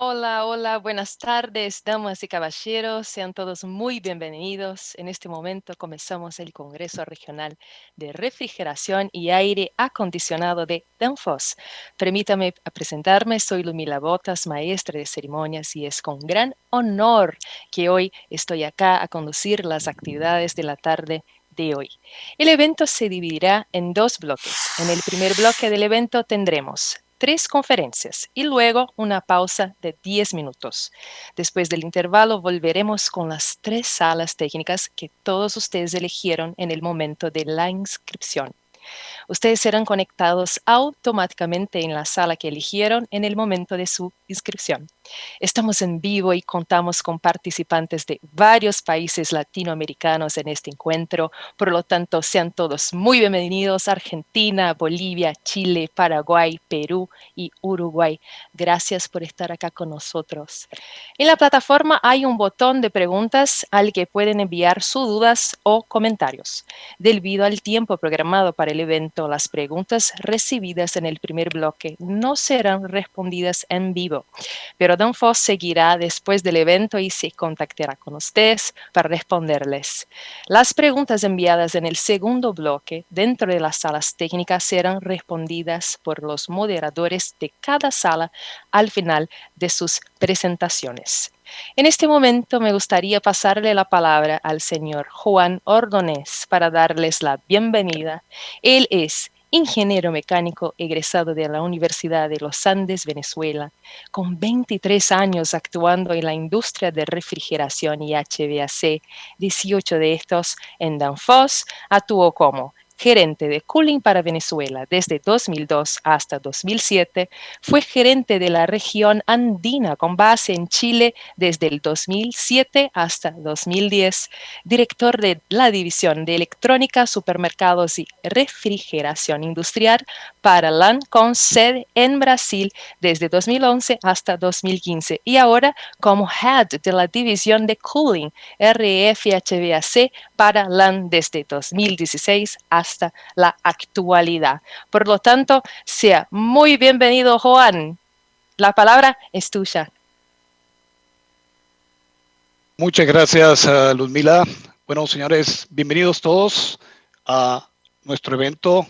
Hola, hola, buenas tardes, damas y caballeros, sean todos muy bienvenidos. En este momento comenzamos el Congreso Regional de Refrigeración y Aire Acondicionado de Danfoss. Permítame presentarme, soy Lumila Botas, maestra de ceremonias, y es con gran honor que hoy estoy acá a conducir las actividades de la tarde de hoy. El evento se dividirá en dos bloques. En el primer bloque del evento tendremos 3 conferencias y luego una pausa de 10 minutos. Después del intervalo volveremos con las 3 salas técnicas que todos ustedes eligieron en el momento de la inscripción. Ustedes serán conectados automáticamente en la sala que eligieron en el momento de su inscripción. Estamos en vivo y contamos con participantes de varios países latinoamericanos en este encuentro. Por lo tanto, sean todos muy bienvenidos a Argentina, Bolivia, Chile, Paraguay, Perú y Uruguay. Gracias por estar acá con nosotros. En la plataforma hay un botón de preguntas al que pueden enviar sus dudas o comentarios. Debido al tiempo programado para el evento, las preguntas recibidas en el primer bloque no serán respondidas en vivo, pero Danfoss seguirá después del evento y se contactará con ustedes para responderles. Las preguntas enviadas en el segundo bloque dentro de las salas técnicas serán respondidas por los moderadores de cada sala al final de sus presentaciones. En este momento me gustaría pasarle la palabra al señor Juan Ordonez para darles la bienvenida. Él es ingeniero mecánico egresado de la Universidad de los Andes, Venezuela, con 23 años actuando en la industria de refrigeración y HVAC, 18 de estos en Danfoss. Actuó como gerente de cooling para Venezuela desde 2002 hasta 2007, fue gerente de la región andina con base en Chile desde el 2007 hasta 2010, director de la división de electrónica, supermercados y refrigeración industrial para LAN con sede en Brasil desde 2011 hasta 2015 y ahora como head de la división de cooling RF HVAC para LAN desde 2016 hasta la actualidad. Por lo tanto, sea muy bienvenido, Juan. La palabra es tuya. Muchas gracias, Ludmila. Bueno, señores, bienvenidos todos a nuestro evento,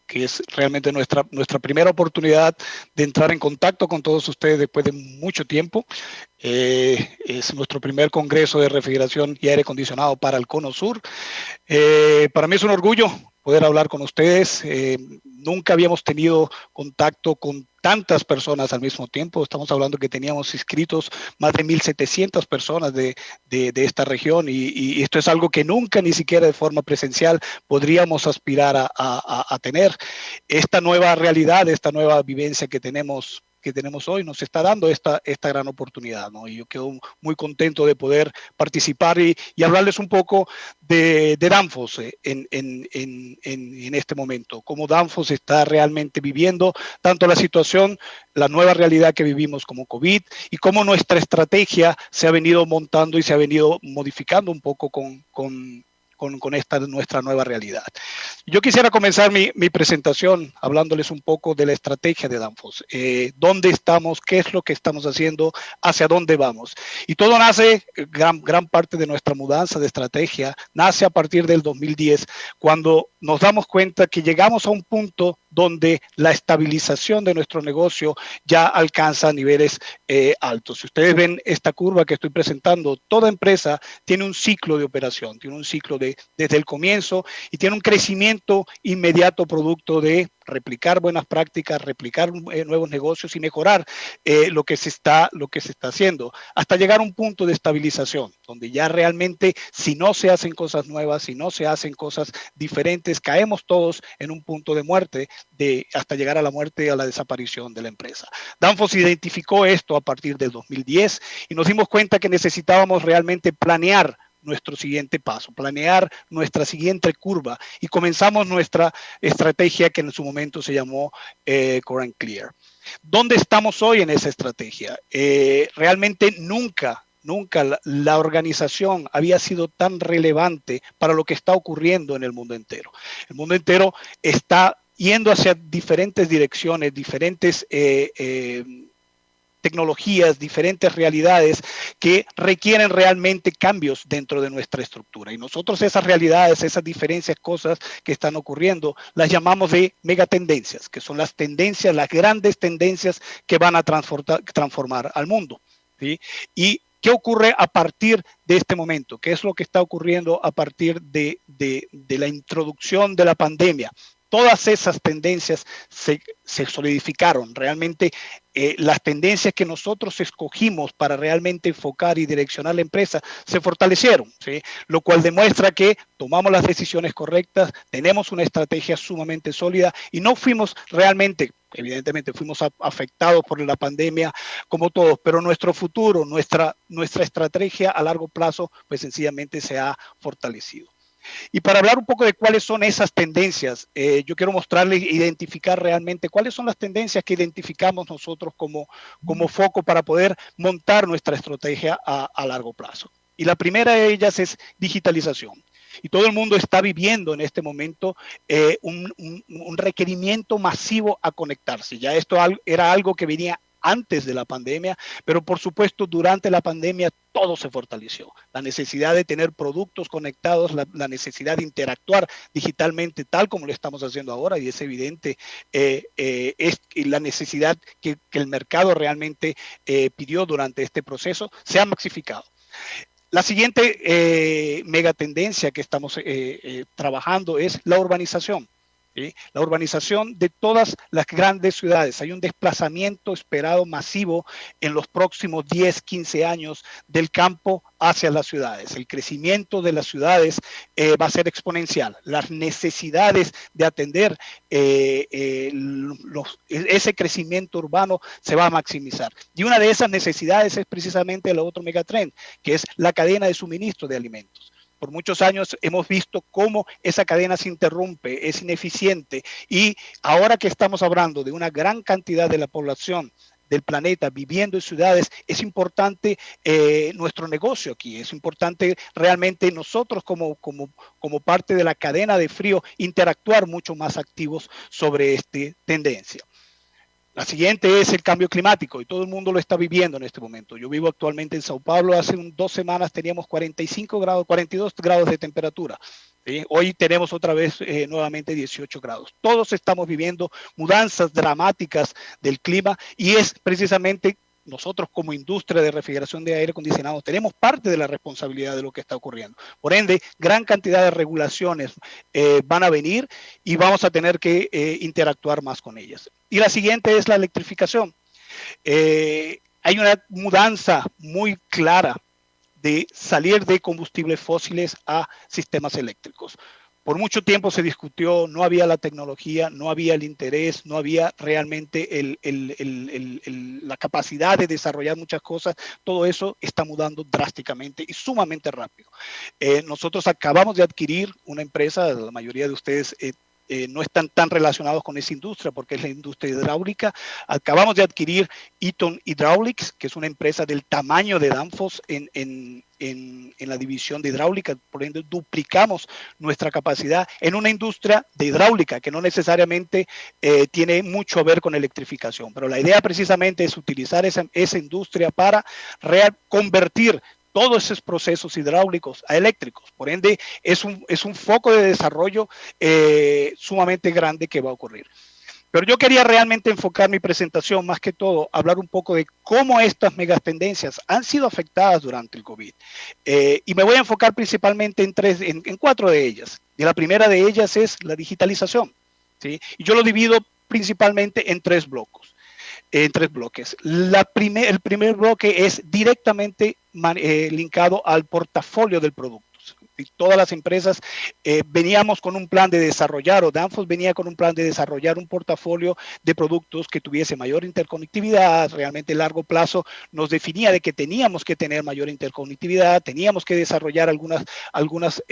que es realmente nuestra primera oportunidad de entrar en contacto con todos ustedes después de mucho tiempo. Es nuestro primer congreso de refrigeración y aire acondicionado para el Cono Sur. Para mí es un orgullo poder hablar con ustedes. Nunca habíamos tenido contacto con tantas personas al mismo tiempo. Estamos hablando que teníamos inscritos más de 1,700 personas de esta región y esto es algo que nunca, ni siquiera de forma presencial, podríamos aspirar a tener. Esta nueva realidad, esta nueva vivencia que tenemos hoy nos está dando esta gran oportunidad, ¿no? Y yo quedo muy contento de poder participar y hablarles un poco de Danfoss en este momento, cómo Danfoss está realmente viviendo tanto la situación, la nueva realidad que vivimos como COVID y cómo nuestra estrategia se ha venido montando y se ha venido modificando un poco con esta nuestra nueva realidad. Yo quisiera comenzar mi presentación hablándoles un poco de la estrategia de Danfoss. ¿Dónde estamos? ¿Qué es lo que estamos haciendo? ¿Hacia dónde vamos? Y todo nace, gran parte de nuestra mudanza de estrategia, nace a partir del 2010, cuando nos damos cuenta que llegamos a un punto donde la estabilización de nuestro negocio ya alcanza niveles altos. Si ustedes ven esta curva que estoy presentando, toda empresa tiene un ciclo de operación, tiene un ciclo desde el comienzo y tiene un crecimiento inmediato producto de replicar buenas prácticas, replicar nuevos negocios y mejorar lo que se está haciendo, hasta llegar a un punto de estabilización, donde ya realmente si no se hacen cosas nuevas, si no se hacen cosas diferentes, caemos todos en un punto de muerte, hasta llegar a la muerte, a la desaparición de la empresa. Danfoss identificó esto a partir del 2010 y nos dimos cuenta que necesitábamos realmente planear nuestro siguiente paso, planear nuestra siguiente curva y comenzamos nuestra estrategia que en su momento se llamó Core and Clear. ¿Dónde estamos hoy en esa estrategia? Realmente nunca la organización había sido tan relevante para lo que está ocurriendo en el mundo entero. El mundo entero está yendo hacia diferentes direcciones, diferentes tecnologías, diferentes realidades que requieren realmente cambios dentro de nuestra estructura. Y nosotros esas realidades, esas diferencias, cosas que están ocurriendo, las llamamos de megatendencias, que son las tendencias, las grandes tendencias que van a transformar al mundo, ¿sí? Y ¿qué ocurre a partir de este momento? ¿Qué es lo que está ocurriendo a partir de la introducción de la pandemia? Todas esas tendencias se solidificaron. Realmente las tendencias que nosotros escogimos para realmente enfocar y direccionar la empresa se fortalecieron, ¿sí? Lo cual demuestra que tomamos las decisiones correctas, tenemos una estrategia sumamente sólida y no fuimos realmente, evidentemente fuimos afectados por la pandemia como todos, pero nuestro futuro, nuestra estrategia a largo plazo, pues sencillamente se ha fortalecido. Y para hablar un poco de cuáles son esas tendencias, yo quiero mostrarles, identificar realmente cuáles son las tendencias que identificamos nosotros como foco para poder montar nuestra estrategia a largo plazo. Y la primera de ellas es digitalización. Y todo el mundo está viviendo en este momento un requerimiento masivo a conectarse. Ya esto era algo que venía antes de la pandemia, pero por supuesto durante la pandemia todo se fortaleció. La necesidad de tener productos conectados, la necesidad de interactuar digitalmente tal como lo estamos haciendo ahora, y es evidente, es la necesidad que el mercado realmente pidió durante este proceso, se ha maxificado. La siguiente megatendencia que estamos trabajando es la urbanización. ¿Sí? La urbanización de todas las grandes ciudades. Hay un desplazamiento esperado masivo en los próximos 10, 15 años del campo hacia las ciudades. El crecimiento de las ciudades va a ser exponencial. Las necesidades de atender ese crecimiento urbano se va a maximizar. Y una de esas necesidades es precisamente el otro megatrend, que es la cadena de suministro de alimentos. Por muchos años hemos visto cómo esa cadena se interrumpe, es ineficiente, y ahora que estamos hablando de una gran cantidad de la población del planeta viviendo en ciudades, es importante nuestro negocio aquí, es importante realmente nosotros como parte de la cadena de frío interactuar mucho más activos sobre esta tendencia. La siguiente es el cambio climático y todo el mundo lo está viviendo en este momento. Yo vivo actualmente en Sao Paulo, hace 2 semanas teníamos 45 grados, 42 grados de temperatura. ¿Sí? Hoy tenemos otra vez nuevamente 18 grados. Todos estamos viviendo mudanzas dramáticas del clima y es precisamente nosotros como industria de refrigeración de aire acondicionado tenemos parte de la responsabilidad de lo que está ocurriendo. Por ende, gran cantidad de regulaciones van a venir y vamos a tener que interactuar más con ellas. Y la siguiente es la electrificación. Hay una mudanza muy clara de salir de combustibles fósiles a sistemas eléctricos. Por mucho tiempo se discutió, no había la tecnología, no había el interés, no había realmente la capacidad de desarrollar muchas cosas. Todo eso está mudando drásticamente y sumamente rápido. Nosotros acabamos de adquirir una empresa, la mayoría de ustedes no están tan relacionados con esa industria porque es la industria hidráulica. Acabamos de adquirir Eaton Hydraulics, que es una empresa del tamaño de Danfoss en la división de hidráulica. Por ende, duplicamos nuestra capacidad en una industria de hidráulica que no necesariamente tiene mucho a ver con electrificación. Pero la idea precisamente es utilizar esa industria para convertir todos esos procesos hidráulicos a eléctricos. Por ende, es un foco de desarrollo sumamente grande que va a ocurrir. Pero yo quería realmente enfocar mi presentación, más que todo, hablar un poco de cómo estas megatendencias han sido afectadas durante el COVID. Y me voy a enfocar principalmente en 4 de ellas. Y la primera de ellas es la digitalización, ¿sí? Y yo lo divido principalmente en 3 bloques. El primer bloque es directamente linkado al portafolio del producto. Y todas las empresas veníamos con un plan de desarrollar, o Danfoss venía con un plan de desarrollar un portafolio de productos que tuviese mayor interconectividad. Realmente a largo plazo nos definía de que teníamos que tener mayor interconectividad, teníamos que desarrollar algunas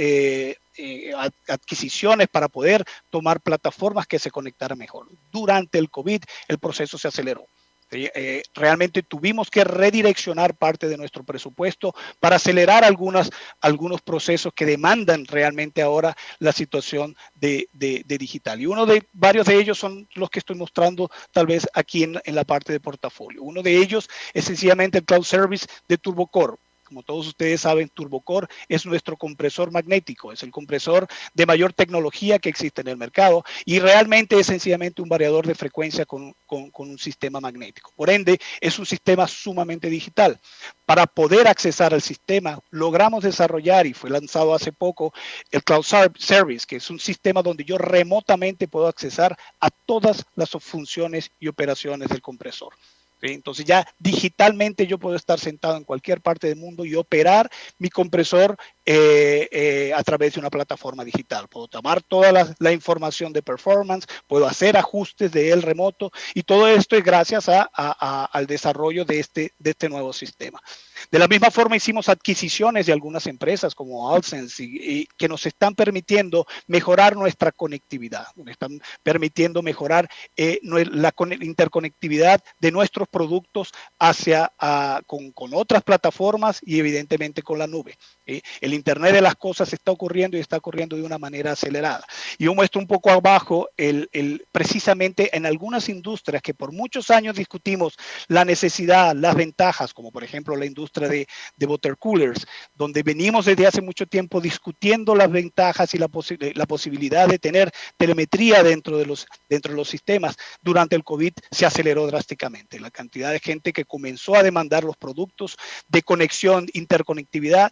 adquisiciones para poder tomar plataformas que se conectaran mejor. Durante el COVID el proceso se aceleró. ¿Sí? Realmente tuvimos que redireccionar parte de nuestro presupuesto para acelerar algunos procesos que demandan realmente ahora la situación de digital. Y varios de ellos son los que estoy mostrando tal vez aquí en la parte de portafolio. Uno de ellos es sencillamente el Cloud Service de TurboCore. Como todos ustedes saben, TurboCore es nuestro compresor magnético, es el compresor de mayor tecnología que existe en el mercado y realmente es sencillamente un variador de frecuencia con un sistema magnético. Por ende, es un sistema sumamente digital. Para poder accesar al sistema, logramos desarrollar, y fue lanzado hace poco, el Cloud Service, que es un sistema donde yo remotamente puedo accesar a todas las funciones y operaciones del compresor. ¿Sí? Entonces ya digitalmente yo puedo estar sentado en cualquier parte del mundo y operar mi compresor a través de una plataforma digital. Puedo tomar toda la información de performance, puedo hacer ajustes de él remoto y todo esto es gracias al desarrollo de este nuevo sistema. De la misma forma hicimos adquisiciones de algunas empresas como AllSense y que nos están permitiendo mejorar nuestra conectividad, nos están permitiendo mejorar la interconectividad de nuestros productos con otras plataformas y evidentemente con la nube. El Internet de las cosas está ocurriendo y está ocurriendo de una manera acelerada. Yo muestro un poco abajo precisamente en algunas industrias que por muchos años discutimos la necesidad, las ventajas, como por ejemplo la industria de water coolers, donde venimos desde hace mucho tiempo discutiendo las ventajas y la posibilidad de tener telemetría dentro de los sistemas. Durante el COVID se aceleró drásticamente. La cantidad de gente que comenzó a demandar los productos de conexión, interconectividad,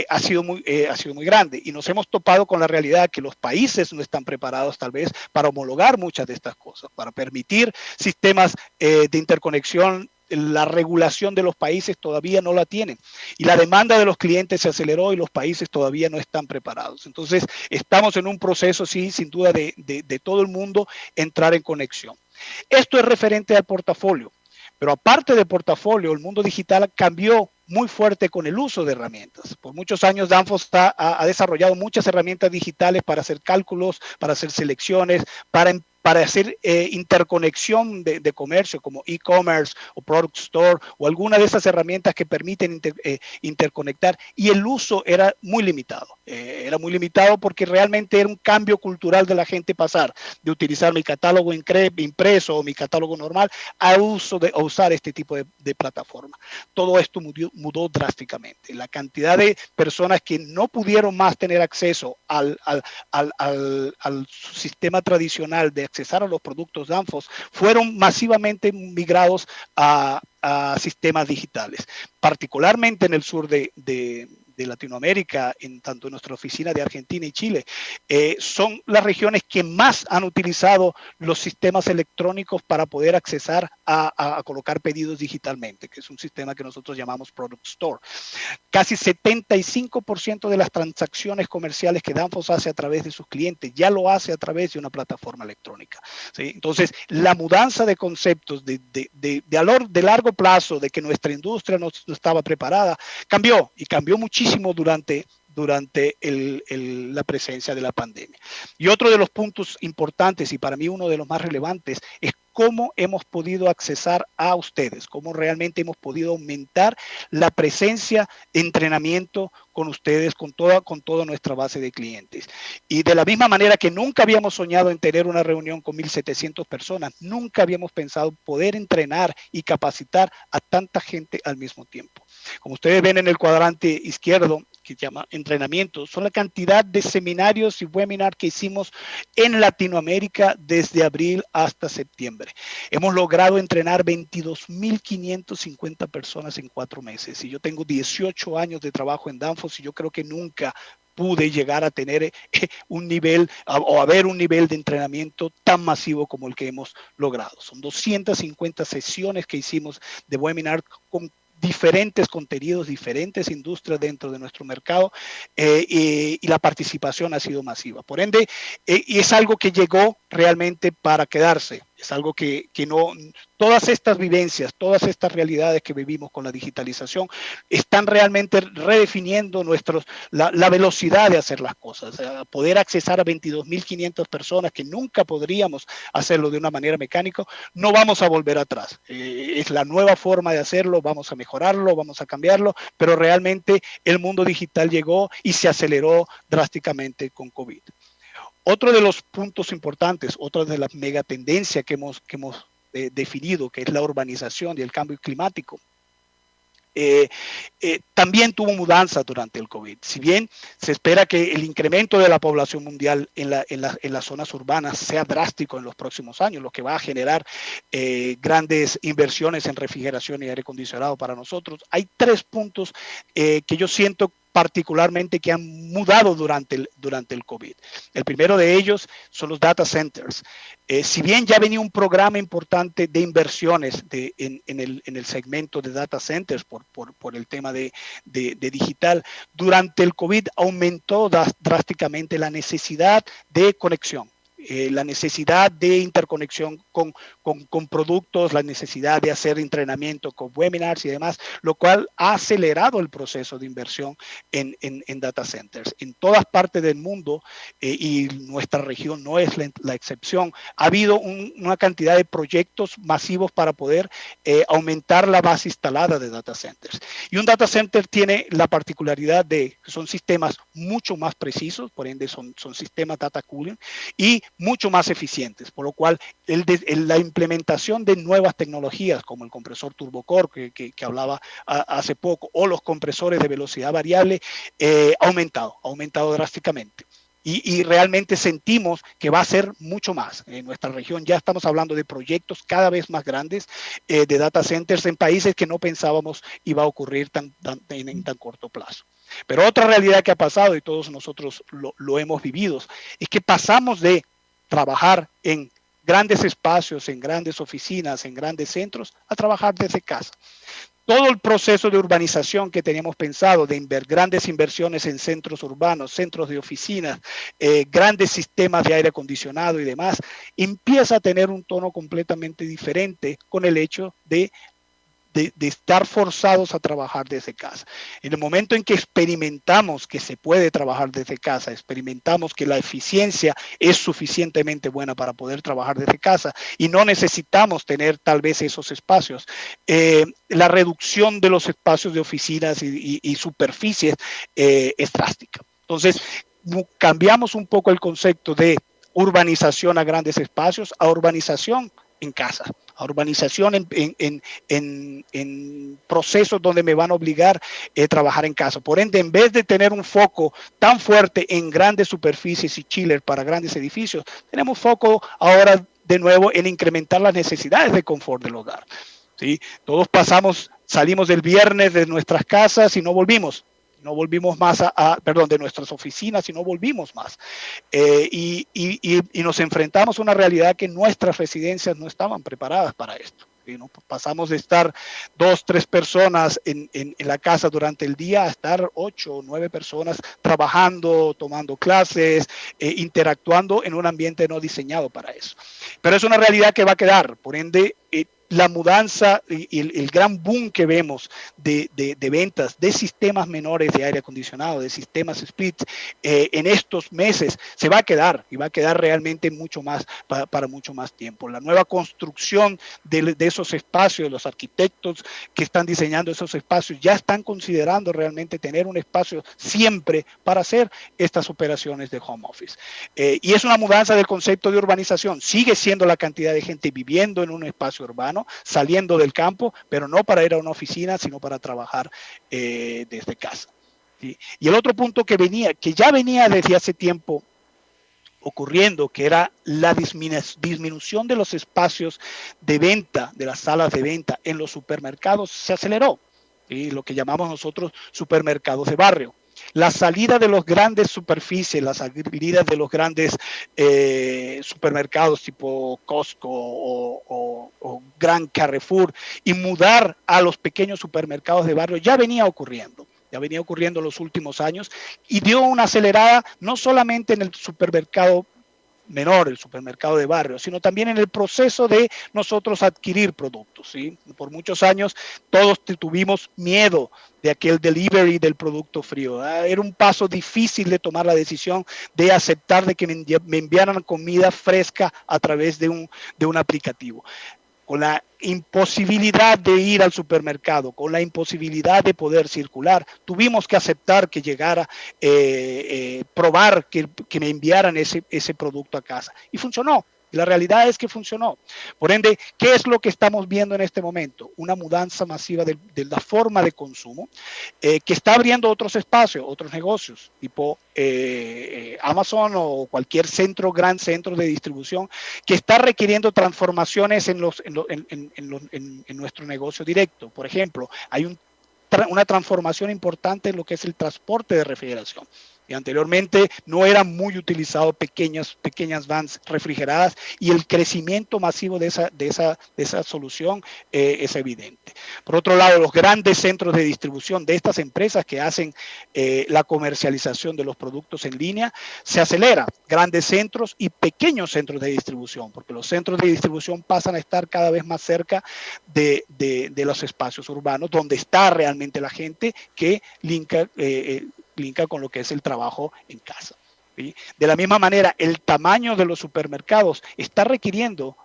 ha sido muy grande y nos hemos topado con la realidad que los países no están preparados tal vez para homologar muchas de estas cosas, para permitir sistemas de interconexión. La regulación de los países todavía no la tienen y la demanda de los clientes se aceleró y los países todavía no están preparados. Entonces estamos en un proceso, sí, sin duda de todo el mundo entrar en conexión. Esto es referente al portafolio, pero aparte del portafolio, el mundo digital cambió muy fuerte con el uso de herramientas. Por muchos años Danfoss ha desarrollado muchas herramientas digitales para hacer cálculos, para hacer selecciones, para hacer interconexión de comercio como e-commerce o product store o alguna de esas herramientas que permiten interconectar y el uso era muy limitado. Era muy limitado porque realmente era un cambio cultural de la gente pasar de utilizar mi catálogo impreso o mi catálogo normal a usar este tipo de plataforma. Todo esto mudó drásticamente. La cantidad de personas que no pudieron más tener acceso al sistema tradicional de accesar a los productos Danfoss fueron masivamente migrados a sistemas digitales, particularmente en el sur de Latinoamérica, tanto en nuestra oficina de Argentina y Chile, son las regiones que más han utilizado los sistemas electrónicos para poder accesar a colocar pedidos digitalmente, que es un sistema que nosotros llamamos Product Store. Casi 75% de las transacciones comerciales que Danfoss hace a través de sus clientes ya lo hace a través de una plataforma electrónica. ¿Sí? Entonces, la mudanza de conceptos de largo plazo, de que nuestra industria no estaba preparada, cambió y cambió muchísimo durante la presencia de la pandemia. Y otro de los puntos importantes y para mí uno de los más relevantes es cómo hemos podido accesar a ustedes, cómo realmente hemos podido aumentar la presencia, entrenamiento con ustedes, con toda nuestra base de clientes. Y de la misma manera que nunca habíamos soñado en tener una reunión con 1,700 personas, nunca habíamos pensado poder entrenar y capacitar a tanta gente al mismo tiempo. Como ustedes ven en el cuadrante izquierdo, que se llama entrenamiento, son la cantidad de seminarios y webinars que hicimos en Latinoamérica desde abril hasta septiembre. Hemos logrado entrenar 22,550 personas en 4 meses. Y yo tengo 18 años de trabajo en Danfoss y yo creo que nunca pude llegar a tener un nivel o haber un nivel de entrenamiento tan masivo como el que hemos logrado. Son 250 sesiones que hicimos de webinar con diferentes contenidos, diferentes industrias dentro de nuestro mercado y la participación ha sido masiva. Por ende, y es algo que llegó realmente para quedarse. Es algo que no, todas estas vivencias, todas estas realidades que vivimos con la digitalización están realmente redefiniendo la velocidad de hacer las cosas. Poder accesar a 22.500 personas que nunca podríamos hacerlo de una manera mecánica, no vamos a volver atrás. Es la nueva forma de hacerlo, vamos a mejorarlo, vamos a cambiarlo, pero realmente el mundo digital llegó y se aceleró drásticamente con COVID. Otro de los puntos importantes, otra de las megatendencias que hemos definido, que es la urbanización y el cambio climático, también tuvo mudanza durante el COVID. Si bien se espera que el incremento de la población mundial en las zonas urbanas sea drástico en los próximos años, lo que va a generar grandes inversiones en refrigeración y aire acondicionado para nosotros, hay 3 puntos que yo siento particularmente que han mudado durante el COVID. El primero de ellos son los data centers. Si bien ya venía un programa importante de inversiones en el segmento de data centers por el tema de digital, durante el COVID aumentó drásticamente la necesidad de conexión. La necesidad de interconexión con productos, la necesidad de hacer entrenamiento con webinars y demás, lo cual ha acelerado el proceso de inversión en data centers. En todas partes del mundo, y nuestra región no es la excepción, ha habido una cantidad de proyectos masivos para poder aumentar la base instalada de data centers. Y un data center tiene la particularidad de que son sistemas mucho más precisos, por ende son sistemas data cooling, y mucho más eficientes, por lo cual la implementación de nuevas tecnologías como el compresor turbocore que hablaba hace poco, o los compresores de velocidad variable, ha aumentado drásticamente. Y realmente sentimos que va a ser mucho más. En nuestra región ya estamos hablando de proyectos cada vez más grandes de data centers en países que no pensábamos iba a ocurrir en tan corto plazo. Pero otra realidad que ha pasado, y todos nosotros lo hemos vivido, es que pasamos de trabajar en grandes espacios, en grandes oficinas, en grandes centros, a trabajar desde casa. Todo el proceso de urbanización que teníamos pensado, de grandes inversiones en centros urbanos, centros de oficinas, grandes sistemas de aire acondicionado y demás, empieza a tener un tono completamente diferente con el hecho de estar forzados a trabajar desde casa. En el momento en que experimentamos que se puede trabajar desde casa, experimentamos que la eficiencia es suficientemente buena para poder trabajar desde casa y no necesitamos tener tal vez esos espacios, la reducción de los espacios de oficinas y superficies es drástica. Entonces, cambiamos un poco el concepto de urbanización a grandes espacios a urbanización en casa, a urbanización en procesos donde me van a obligar a trabajar en casa. Por ende, en vez de tener un foco tan fuerte en grandes superficies y chillers para grandes edificios, tenemos foco ahora de nuevo en incrementar las necesidades de confort del hogar. ¿Sí? Todos salimos del viernes de nuestras casas y no volvimos más de nuestras oficinas y no volvimos más. Y nos enfrentamos a una realidad que nuestras residencias no estaban preparadas para esto. ¿No? Pasamos de estar 2, 3 personas en la casa durante el día a estar 8 o 9 personas trabajando, tomando clases, interactuando en un ambiente no diseñado para eso. Pero es una realidad que va a quedar, por ende, la mudanza y el gran boom que vemos de ventas de sistemas menores de aire acondicionado, de sistemas split, en estos meses se va a quedar y va a quedar realmente mucho más para mucho más tiempo. La nueva construcción de esos espacios, los arquitectos que están diseñando esos espacios ya están considerando realmente tener un espacio siempre para hacer estas operaciones de home office. Y es una mudanza del concepto de urbanización. Sigue siendo la cantidad de gente viviendo en un espacio urbano, saliendo del campo, pero no para ir a una oficina, sino para trabajar desde casa. ¿Sí? Y el otro punto que ya venía desde hace tiempo ocurriendo, que era la disminución de los espacios de venta, de las salas de venta en los supermercados, se aceleró. ¿Sí? Lo que llamamos nosotros supermercados de barrio. La salida de los grandes superficies, la salida de los grandes supermercados tipo Costco o Gran Carrefour y mudar a los pequeños supermercados de barrio ya venía ocurriendo en los últimos años y dio una acelerada no solamente en el supermercado menor, el supermercado de barrio, sino también en el proceso de nosotros adquirir productos, ¿sí? Por muchos años todos tuvimos miedo de aquel delivery del producto frío. Era un paso difícil de tomar la decisión de aceptar de que me enviaran comida fresca a través de un aplicativo. Con la imposibilidad de ir al supermercado, con la imposibilidad de poder circular, tuvimos que aceptar que llegara, probar que me enviaran ese producto a casa. Y funcionó. La realidad es que funcionó. Por ende, ¿qué es lo que estamos viendo en este momento? Una mudanza masiva de la forma de consumo que está abriendo otros espacios, otros negocios, tipo Amazon o cualquier gran centro de distribución que está requiriendo transformaciones en nuestro negocio directo. Por ejemplo, hay una transformación importante en lo que es el transporte de refrigeración. Y anteriormente no era muy utilizado pequeñas vans refrigeradas y el crecimiento masivo de esa solución es evidente. Por otro lado, los grandes centros de distribución de estas empresas que hacen la comercialización de los productos en línea se acelera. Grandes centros y pequeños centros de distribución, porque los centros de distribución pasan a estar cada vez más cerca de los espacios urbanos, donde está realmente la gente que linka con lo que es el trabajo en casa. ¿Sí? De la misma manera, el tamaño de los supermercados está requiriendo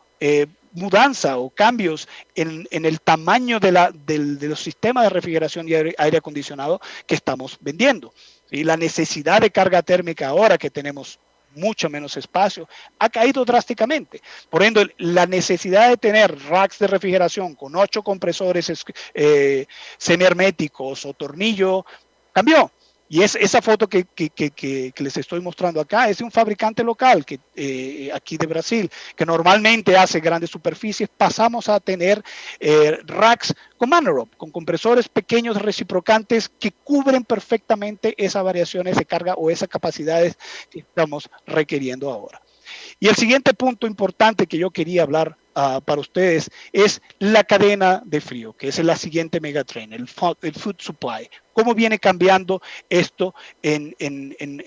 mudanza o cambios en el tamaño de los sistemas de refrigeración y aire acondicionado que estamos vendiendo. ¿Sí? La necesidad de carga térmica ahora que tenemos mucho menos espacio, ha caído drásticamente. Por ende, la necesidad de tener racks de refrigeración con 8 compresores semiherméticos o tornillo cambió. Y esa foto que les estoy mostrando acá es de un fabricante local aquí de Brasil, que normalmente hace grandes superficies. Pasamos a tener racks con Manorob, con compresores pequeños reciprocantes que cubren perfectamente esas variaciones de carga o esas capacidades que estamos requiriendo ahora. Y el siguiente punto importante que yo quería hablar para ustedes es la cadena de frío, que es la siguiente megatrend, el food supply. ¿Cómo viene cambiando esto en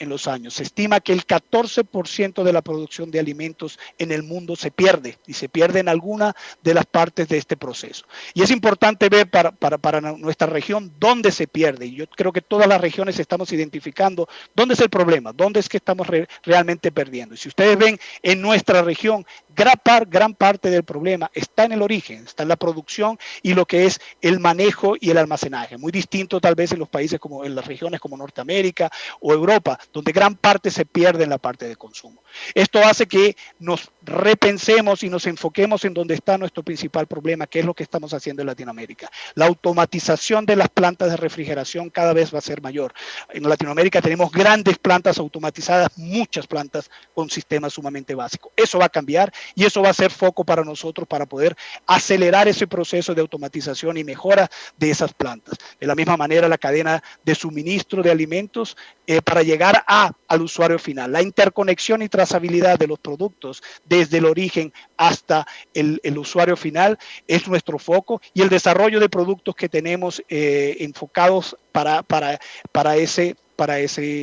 los años? Se estima que el 14% de la producción de alimentos en el mundo se pierde y se pierde en alguna de las partes de este proceso. Y es importante ver para nuestra región dónde se pierde. Y yo creo que todas las regiones estamos identificando dónde es el problema, dónde es que estamos realmente perdiendo. Y si ustedes ven en nuestra región, gran parte del problema está en el origen, está en la producción y lo que es el manejo y el almacenaje. Muy distinto tal vez en los países como en las regiones como Norteamérica o Europa, donde gran parte se pierde en la parte de consumo. Esto hace que nos repensemos y nos enfoquemos en donde está nuestro principal problema, que es lo que estamos haciendo en Latinoamérica. La automatización de las plantas de refrigeración cada vez va a ser mayor. En Latinoamérica tenemos grandes plantas automatizadas, muchas plantas con sistemas sumamente básicos. Eso va a cambiar y eso va a ser foco para nosotros para poder acelerar ese proceso de automatización y mejora de esas plantas. De la misma manera, la cadena de suministro de alimentos para llegar al usuario final. La interconexión y trazabilidad de los productos desde el origen hasta el usuario final es nuestro foco y el desarrollo de productos que tenemos enfocados para ese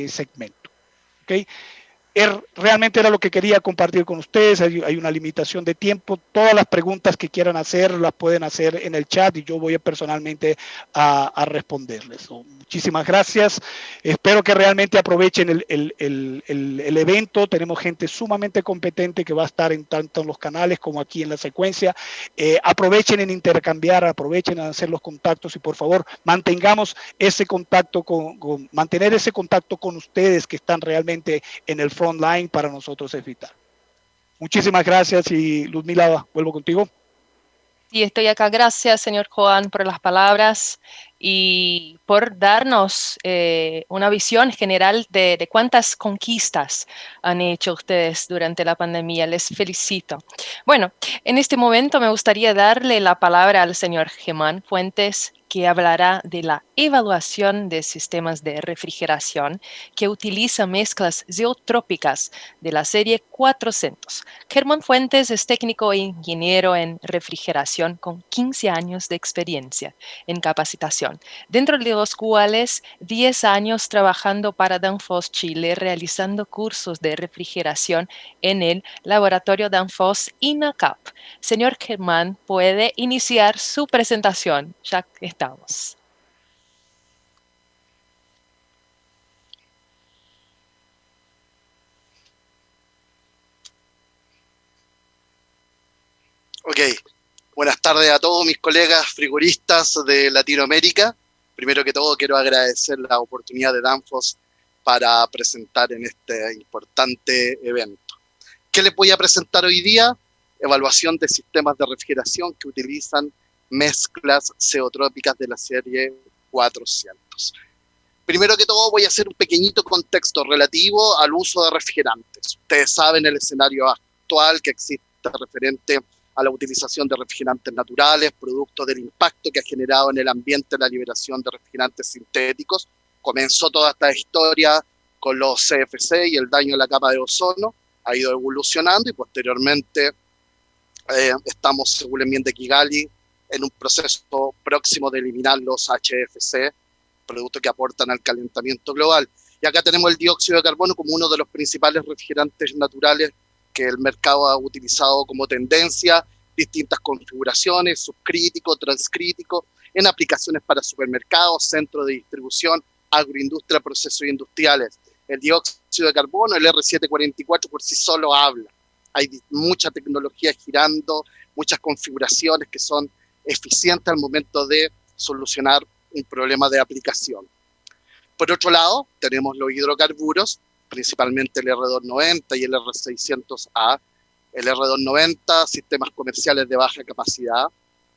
segmento. ¿Okay? Realmente era lo que quería compartir con ustedes. Hay una limitación de tiempo. Todas las preguntas que quieran hacer las pueden hacer en el chat y yo voy personalmente a responderles. Muchísimas gracias. Espero que realmente aprovechen el evento. Tenemos gente sumamente competente que va a estar tanto en los canales como aquí en la secuencia. Aprovechen en intercambiar, aprovechen en hacer los contactos y por favor mantengamos ese contacto mantener ese contacto con ustedes que están realmente en el online para nosotros es vital. Muchísimas gracias y Luzmila, vuelvo contigo. Sí, estoy acá. Gracias, señor Juan, por las palabras y por darnos una visión general de cuántas conquistas han hecho ustedes durante la pandemia. Les felicito. Bueno, en este momento me gustaría darle la palabra al señor Germán Fuentes que hablará de la evaluación de sistemas de refrigeración que utiliza mezclas zeotrópicas de la serie 400. Germán Fuentes es técnico e ingeniero en refrigeración con 15 años de experiencia en capacitación, dentro de los cuales 10 años trabajando para Danfoss Chile realizando cursos de refrigeración en el laboratorio Danfoss INACAP. Señor Germán, puede iniciar su presentación. Ya estamos. Ok, buenas tardes a todos mis colegas frigoristas de Latinoamérica. Primero que todo quiero agradecer la oportunidad de Danfoss para presentar en este importante evento. ¿Qué les voy a presentar hoy día? Evaluación de sistemas de refrigeración que utilizan mezclas zeotrópicas de la serie 400. Primero que todo voy a hacer un pequeñito contexto relativo al uso de refrigerantes. Ustedes saben el escenario actual que existe referente a la utilización de refrigerantes naturales, producto del impacto que ha generado en el ambiente la liberación de refrigerantes sintéticos. Comenzó toda esta historia con los CFC y el daño a la capa de ozono, ha ido evolucionando y posteriormente estamos, según la enmienda de Kigali, en un proceso próximo de eliminar los HFC, productos que aportan al calentamiento global. Y acá tenemos el dióxido de carbono como uno de los principales refrigerantes naturales que el mercado ha utilizado como tendencia, distintas configuraciones, subcrítico, transcrítico, en aplicaciones para supermercados, centros de distribución, agroindustria, procesos industriales. El dióxido de carbono, el R744 por sí solo habla. Hay mucha tecnología girando, muchas configuraciones que son eficientes al momento de solucionar un problema de aplicación. Por otro lado, tenemos los hidrocarburos, principalmente el R290 y el R600A. El R290, sistemas comerciales de baja capacidad,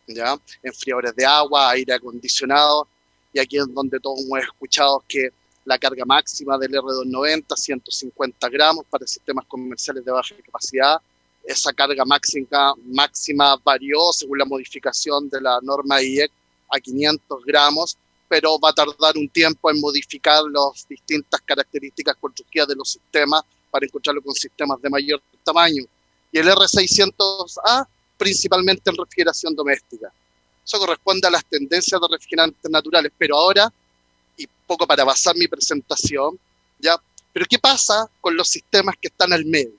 ¿ya? Enfriadores de agua, aire acondicionado, y aquí es donde todos hemos escuchado que la carga máxima del R290, 150 gramos para sistemas comerciales de baja capacidad. Esa carga máxima varió según la modificación de la norma IEC a 500 gramos, pero va a tardar un tiempo en modificar las distintas características constructivas de los sistemas para encontrarlo con sistemas de mayor tamaño. Y el R600A, principalmente en refrigeración doméstica. Eso corresponde a las tendencias de refrigerantes naturales, pero ahora, y poco para basar mi presentación, ¿ya? Pero ¿qué pasa con los sistemas que están al medio?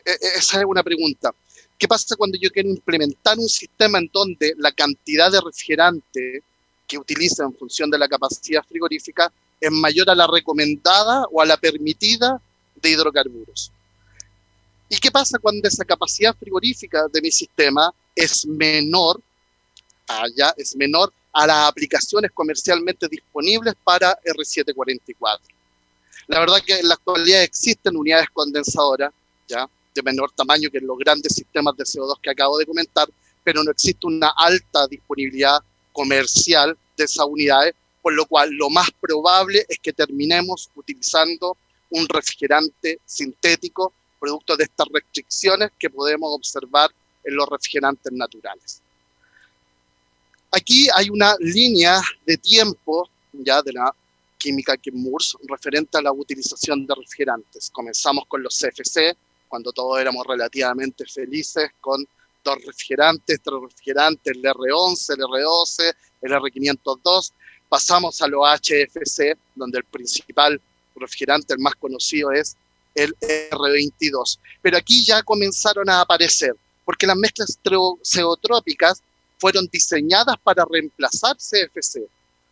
Esa es una pregunta. ¿Qué pasa cuando yo quiero implementar un sistema en donde la cantidad de refrigerante que utiliza en función de la capacidad frigorífica es mayor a la recomendada o a la permitida de hidrocarburos? ¿Y qué pasa cuando esa capacidad frigorífica de mi sistema es menor a las aplicaciones comercialmente disponibles para R744? La verdad que en la actualidad existen unidades condensadoras, ¿ya?, de menor tamaño que los grandes sistemas de CO2 que acabo de comentar, pero no existe una alta disponibilidad comercial de esas unidades, por lo cual lo más probable es que terminemos utilizando un refrigerante sintético, producto de estas restricciones que podemos observar en los refrigerantes naturales. Aquí hay una línea de tiempo ya de la química Kim-Moores referente a la utilización de refrigerantes. Comenzamos con los CFC, cuando todos éramos relativamente felices con 2 refrigerantes, 3 refrigerantes, el R11, el R12, el R502. Pasamos a los HFC, donde el principal refrigerante, el más conocido, es el R22. Pero aquí ya comenzaron a aparecer, porque las mezclas zeotrópicas fueron diseñadas para reemplazar CFC,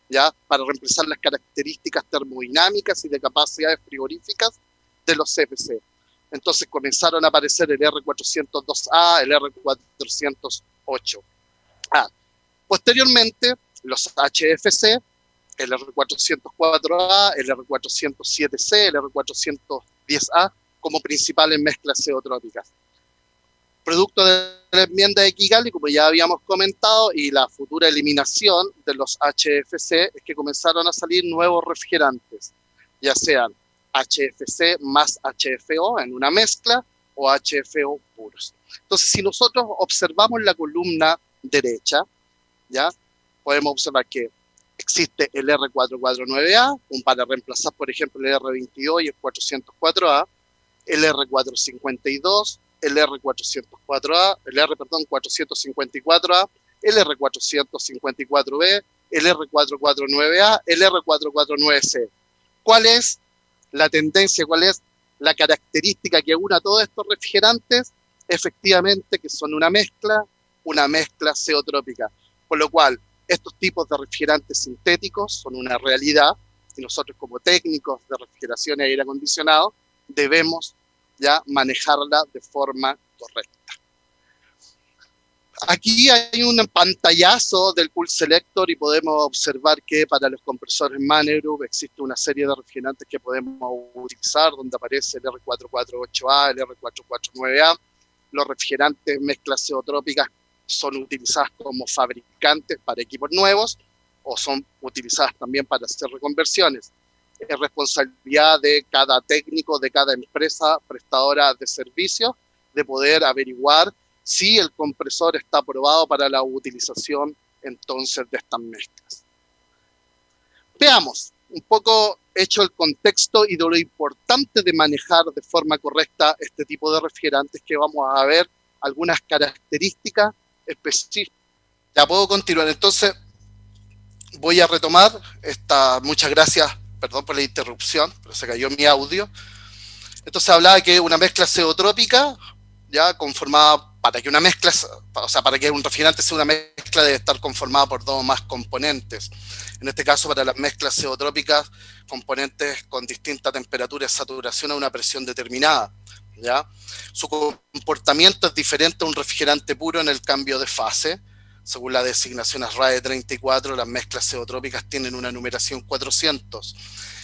¿ya?, para reemplazar las características termodinámicas y de capacidades frigoríficas de los CFC. Entonces comenzaron a aparecer el R402A, el R408A. Posteriormente, los HFC, el R404A, el R407C, el R410A, como principales mezclas zeotrópicas. Producto de la enmienda de Kigali, como ya habíamos comentado, y la futura eliminación de los HFC, es que comenzaron a salir nuevos refrigerantes, ya sean HFC más HFO en una mezcla o HFO puros. Entonces, si nosotros observamos la columna derecha, ¿ya?, podemos observar que existe el R449A, para reemplazar, por ejemplo, el R22 y el 404A, el R452, el R404A, el R454A, el R454B, el R449A, el R449C. ¿Cuál es la tendencia? ¿Cuál es la característica que une a todos estos refrigerantes? Efectivamente que son una mezcla ceotrópica, por lo cual estos tipos de refrigerantes sintéticos son una realidad y nosotros como técnicos de refrigeración y aire acondicionado debemos ya manejarla de forma correcta. Aquí hay un pantallazo del Pool Selector y podemos observar que para los compresores Manegroup existe una serie de refrigerantes que podemos utilizar, donde aparece el R448A, el R449A. Los refrigerantes mezclas ceotrópicas son utilizadas como fabricantes para equipos nuevos o son utilizadas también para hacer reconversiones. Es responsabilidad de cada técnico, de cada empresa prestadora de servicios, de poder averiguar si el compresor está aprobado para la utilización entonces de estas mezclas. Veamos un poco hecho el contexto y de lo importante de manejar de forma correcta este tipo de refrigerantes, que vamos a ver algunas características específicas. Ya puedo continuar, entonces voy a retomar esta, muchas gracias, perdón por la interrupción, pero se cayó mi audio. Entonces hablaba que una mezcla ceotrópica, ya conformada, para que una mezcla, o sea, para que un refrigerante sea una mezcla debe estar conformada por dos o más componentes. En este caso, para las mezclas ceotrópicas, componentes con distinta temperatura de saturación a una presión determinada, ¿ya? Su comportamiento es diferente a un refrigerante puro en el cambio de fase. Según la designación RAE 34, las mezclas ceotrópicas tienen una numeración 400.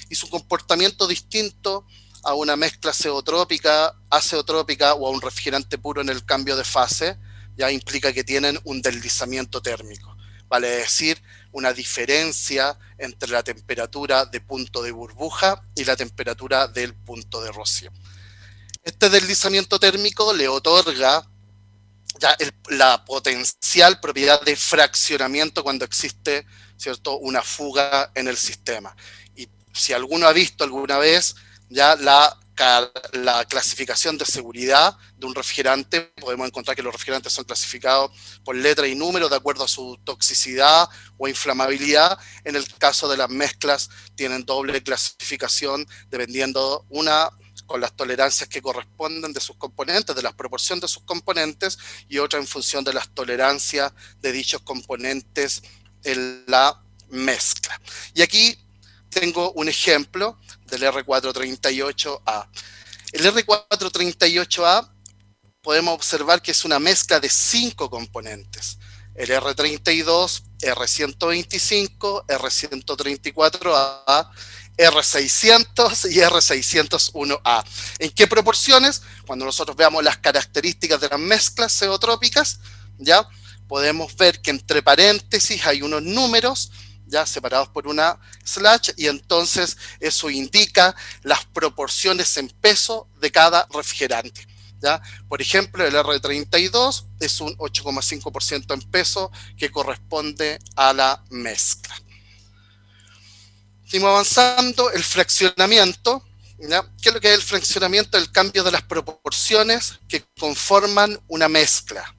Y su comportamiento distinto a una mezcla ceotrópica, azeotrópica o a un refrigerante puro en el cambio de fase, ya implica que tienen un deslizamiento térmico. Vale decir, una diferencia entre la temperatura de punto de burbuja y la temperatura del punto de rocío. Este deslizamiento térmico le otorga ya la potencial propiedad de fraccionamiento cuando existe, ¿cierto?, una fuga en el sistema. Y si alguno ha visto alguna vez ya la clasificación de seguridad de un refrigerante, podemos encontrar que los refrigerantes son clasificados por letra y número de acuerdo a su toxicidad o inflamabilidad. En el caso de las mezclas tienen doble clasificación dependiendo una con las tolerancias que corresponden de sus componentes, de la proporción de sus componentes, y otra en función de las tolerancias de dichos componentes en la mezcla. Y aquí tengo un ejemplo del R438A. El R438A podemos observar que es una mezcla de 5 componentes. El R32, R125, R134A, R600 y R601A. ¿En qué proporciones? Cuando nosotros veamos las características de las mezclas ceotrópicas, ya podemos ver que entre paréntesis hay unos números ya separados por una slash, y entonces eso indica las proporciones en peso de cada refrigerante. ¿Ya? Por ejemplo, el R32 es un 8,5% en peso que corresponde a la mezcla. Seguimos avanzando, el fraccionamiento. ¿Ya? ¿Qué es lo que es el fraccionamiento? El cambio de las proporciones que conforman una mezcla.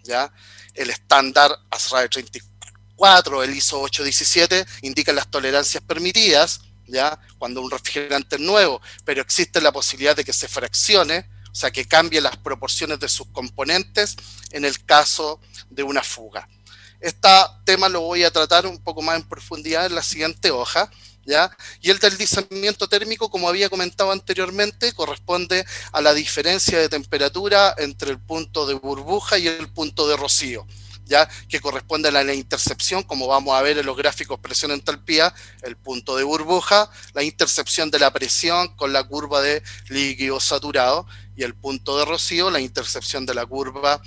¿Ya? El estándar ASRAE 34, el ISO 817, indican las tolerancias permitidas, ¿ya? Cuando un refrigerante es nuevo, pero existe la posibilidad de que se fraccione, o sea, que cambie las proporciones de sus componentes en el caso de una fuga. Este tema lo voy a tratar un poco más en profundidad en la siguiente hoja, ¿ya? Y el deslizamiento térmico, como había comentado anteriormente, corresponde a la diferencia de temperatura entre el punto de burbuja y el punto de rocío, ¿ya? Que corresponde a la intercepción, como vamos a ver en los gráficos presión-entalpía, el punto de burbuja, la intercepción de la presión con la curva de líquido saturado, y el punto de rocío, la intercepción de la curva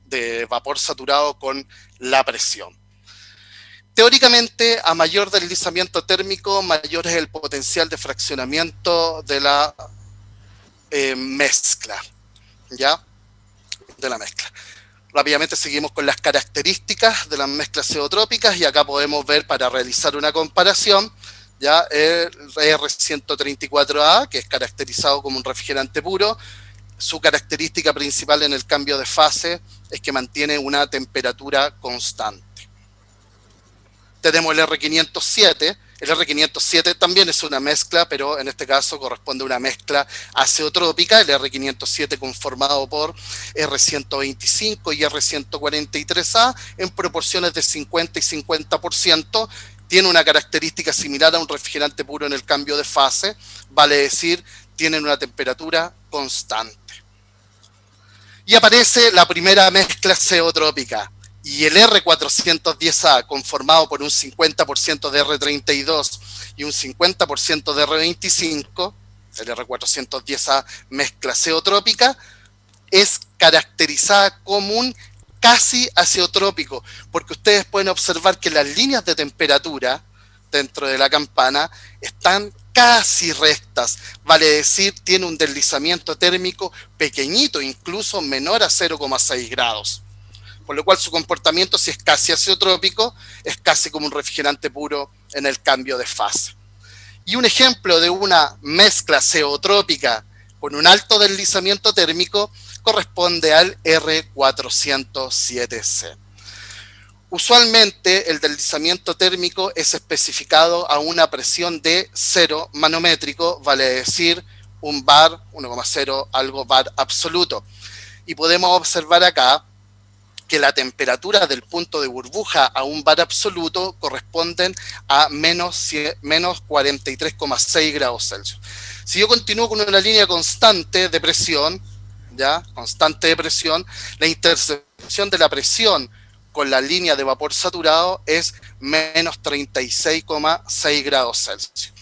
de vapor saturado con la presión. Teóricamente, a mayor deslizamiento térmico, mayor es el potencial de fraccionamiento de la mezcla, ¿ya? De la mezcla. Rápidamente seguimos con las características de las mezclas zeotrópicas y acá podemos ver, para realizar una comparación, ya el R134A, que es caracterizado como un refrigerante puro. Su característica principal en el cambio de fase es que mantiene una temperatura constante. Tenemos el R507. El R507 también es una mezcla, pero en este caso corresponde a una mezcla azeotrópica. El R507 conformado por R125 y R143A en proporciones de 50 y 50%. Tiene una característica similar a un refrigerante puro en el cambio de fase, vale decir, tienen una temperatura constante. Y aparece la primera mezcla zeotrópica, y el R410A, conformado por un 50% de R32 y un 50% de R25, el R410A mezcla zeotrópica, es caracterizada como un casi azeotrópico, porque ustedes pueden observar que las líneas de temperatura dentro de la campana están casi rectas, vale decir, tiene un deslizamiento térmico pequeñito, incluso menor a 0,6 grados. Por lo cual su comportamiento, si es casi azeotrópico, es casi como un refrigerante puro en el cambio de fase. Y un ejemplo de una mezcla zeotrópica con un alto deslizamiento térmico corresponde al R407C. Usualmente el deslizamiento térmico es especificado a una presión de 0 manométrico, vale decir un bar, 1,0 algo bar absoluto. Y podemos observar acá que la temperatura del punto de burbuja a un bar absoluto corresponden a menos 43,6 grados Celsius. Si yo continúo con una línea constante de presión, ¿ya? Constante de presión, la intersección de la presión con la línea de vapor saturado es menos 36,6 grados Celsius.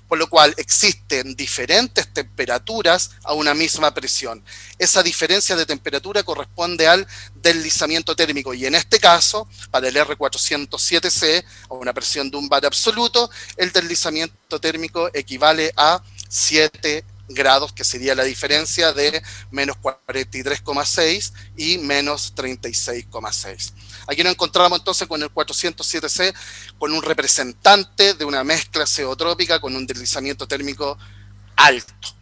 Por lo cual existen diferentes temperaturas a una misma presión. Esa diferencia de temperatura corresponde al deslizamiento térmico, y en este caso, para el R407C, a una presión de un bar absoluto, el deslizamiento térmico equivale a 7 grados, que sería la diferencia de menos 43,6 y menos 36,6. Aquí nos encontramos entonces con el 407C, con un representante de una mezcla zeotrópica con un deslizamiento térmico alto.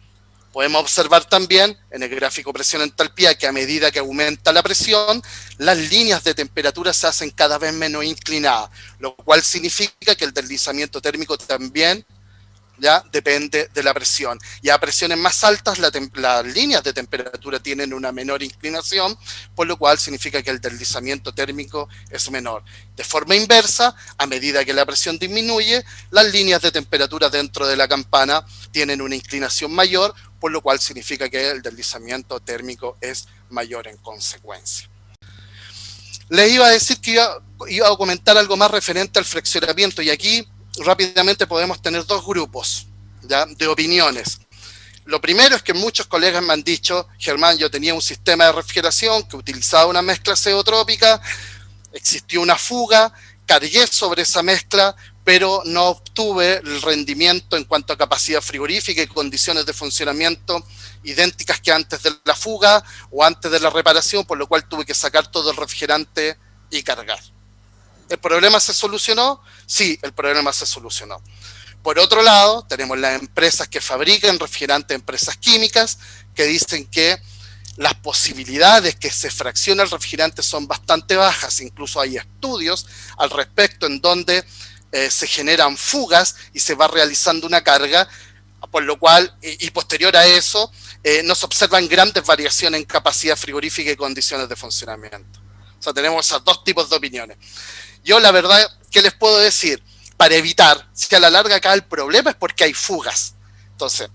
Podemos observar también en el gráfico presión-entalpía que a medida que aumenta la presión, las líneas de temperatura se hacen cada vez menos inclinadas, lo cual significa que el deslizamiento térmico también ya depende de la presión. Y a presiones más altas las líneas de temperatura tienen una menor inclinación, por lo cual significa que el deslizamiento térmico es menor. De forma inversa, a medida que la presión disminuye, las líneas de temperatura dentro de la campana tienen una inclinación mayor, por lo cual significa que el deslizamiento térmico es mayor en consecuencia. Les iba a decir que iba a comentar algo más referente al fraccionamiento, y aquí rápidamente podemos tener dos grupos, ¿ya?, de opiniones. Lo primero es que muchos colegas me han dicho: Germán, yo tenía un sistema de refrigeración que utilizaba una mezcla zeotrópica, existió una fuga, cargué sobre esa mezcla, pero no obtuve el rendimiento en cuanto a capacidad frigorífica y condiciones de funcionamiento idénticas que antes de la fuga o antes de la reparación, por lo cual tuve que sacar todo el refrigerante y cargar. ¿El problema se solucionó? Sí, el problema se solucionó. Por otro lado, tenemos las empresas que fabrican refrigerantes, empresas químicas, que dicen que las posibilidades que se fracciona el refrigerante son bastante bajas. Incluso hay estudios al respecto en donde se generan fugas y se va realizando una carga, por lo cual, y posterior a eso, no se observan grandes variaciones en capacidad frigorífica y condiciones de funcionamiento. O sea, tenemos esos dos tipos de opiniones. Yo, la verdad, ¿qué les puedo decir? Para evitar, si a la larga acá el problema es porque hay fugas. Entonces,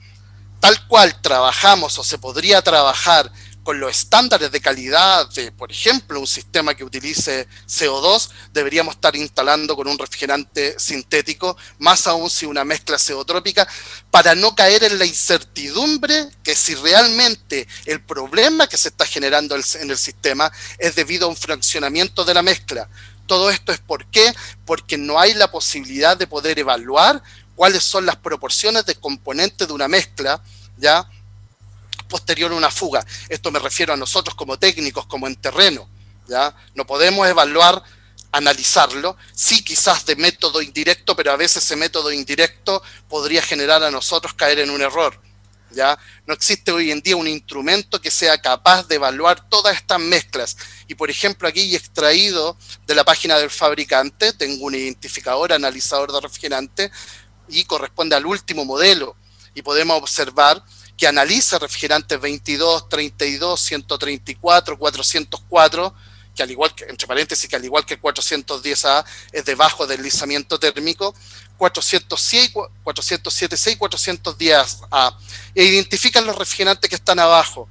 tal cual trabajamos o se podría trabajar con los estándares de calidad de, por ejemplo, un sistema que utilice CO2, deberíamos estar instalando con un refrigerante sintético, más aún si una mezcla zeotrópica, para no caer en la incertidumbre que si realmente el problema que se está generando en el sistema es debido a un fraccionamiento de la mezcla. Todo esto es ¿por qué? Porque no hay la posibilidad de poder evaluar cuáles son las proporciones de componentes de una mezcla, ¿ya?, posterior a una fuga. Esto me refiero a nosotros como técnicos, como en terreno, ¿ya? No podemos evaluar, analizarlo, sí quizás de método indirecto, pero a veces ese método indirecto podría generar a nosotros caer en un error, ¿ya? No existe hoy en día un instrumento que sea capaz de evaluar todas estas mezclas. Y por ejemplo, aquí he extraído de la página del fabricante, tengo un identificador analizador de refrigerante y corresponde al último modelo. Y podemos observar que analiza refrigerantes 22, 32, 134, 404, que al igual que, entre paréntesis, que al igual que el 410A es de bajo deslizamiento térmico, 406, 407C y 410A, e identifican los refrigerantes que están abajo,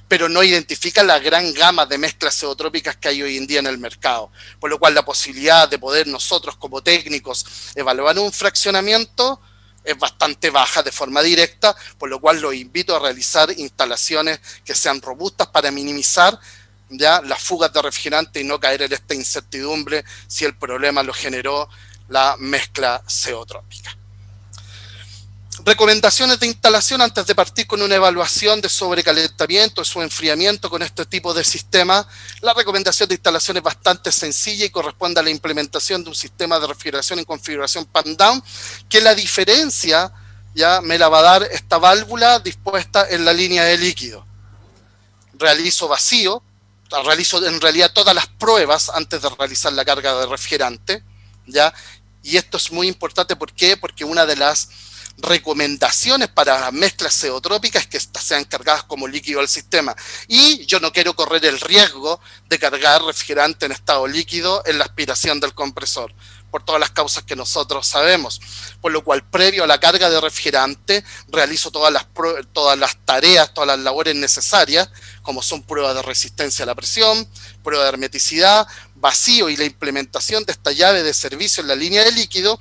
pero no identifican la gran gama de mezclas zeotrópicas que hay hoy en día en el mercado, por lo cual la posibilidad de poder nosotros como técnicos evaluar un fraccionamiento es bastante baja de forma directa, por lo cual los invito a realizar instalaciones que sean robustas para minimizar ya las fugas de refrigerante y no caer en esta incertidumbre si el problema lo generó la mezcla zeotrópica. Recomendaciones de instalación antes de partir con una evaluación de sobrecalentamiento o enfriamiento con este tipo de sistema. La recomendación de instalación es bastante sencilla y corresponde a la implementación de un sistema de refrigeración en configuración pan-down, que la diferencia ya me la va a dar esta válvula dispuesta en la línea de líquido. Realizo vacío, realizo en realidad todas las pruebas antes de realizar la carga de refrigerante, ¿ya? Y esto es muy importante, ¿por qué? Porque una de las recomendaciones para las mezclas zeotrópicas es que estas sean cargadas como líquido al sistema. Y yo no quiero correr el riesgo de cargar refrigerante en estado líquido en la aspiración del compresor, por todas las causas que nosotros sabemos. Por lo cual, previo a la carga de refrigerante, realizo todas las tareas, todas las labores necesarias, como son pruebas de resistencia a la presión, prueba de hermeticidad, vacío y la implementación de esta llave de servicio en la línea de líquido,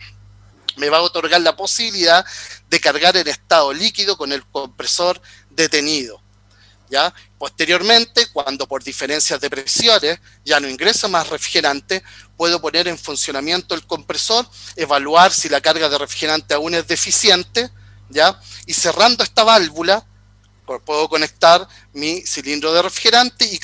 me va a otorgar la posibilidad de cargar en estado líquido con el compresor detenido, ¿ya? Posteriormente, cuando por diferencias de presiones ya no ingresa más refrigerante, puedo poner en funcionamiento el compresor, evaluar si la carga de refrigerante aún es deficiente, ¿ya? Y cerrando esta válvula, puedo conectar mi cilindro de refrigerante y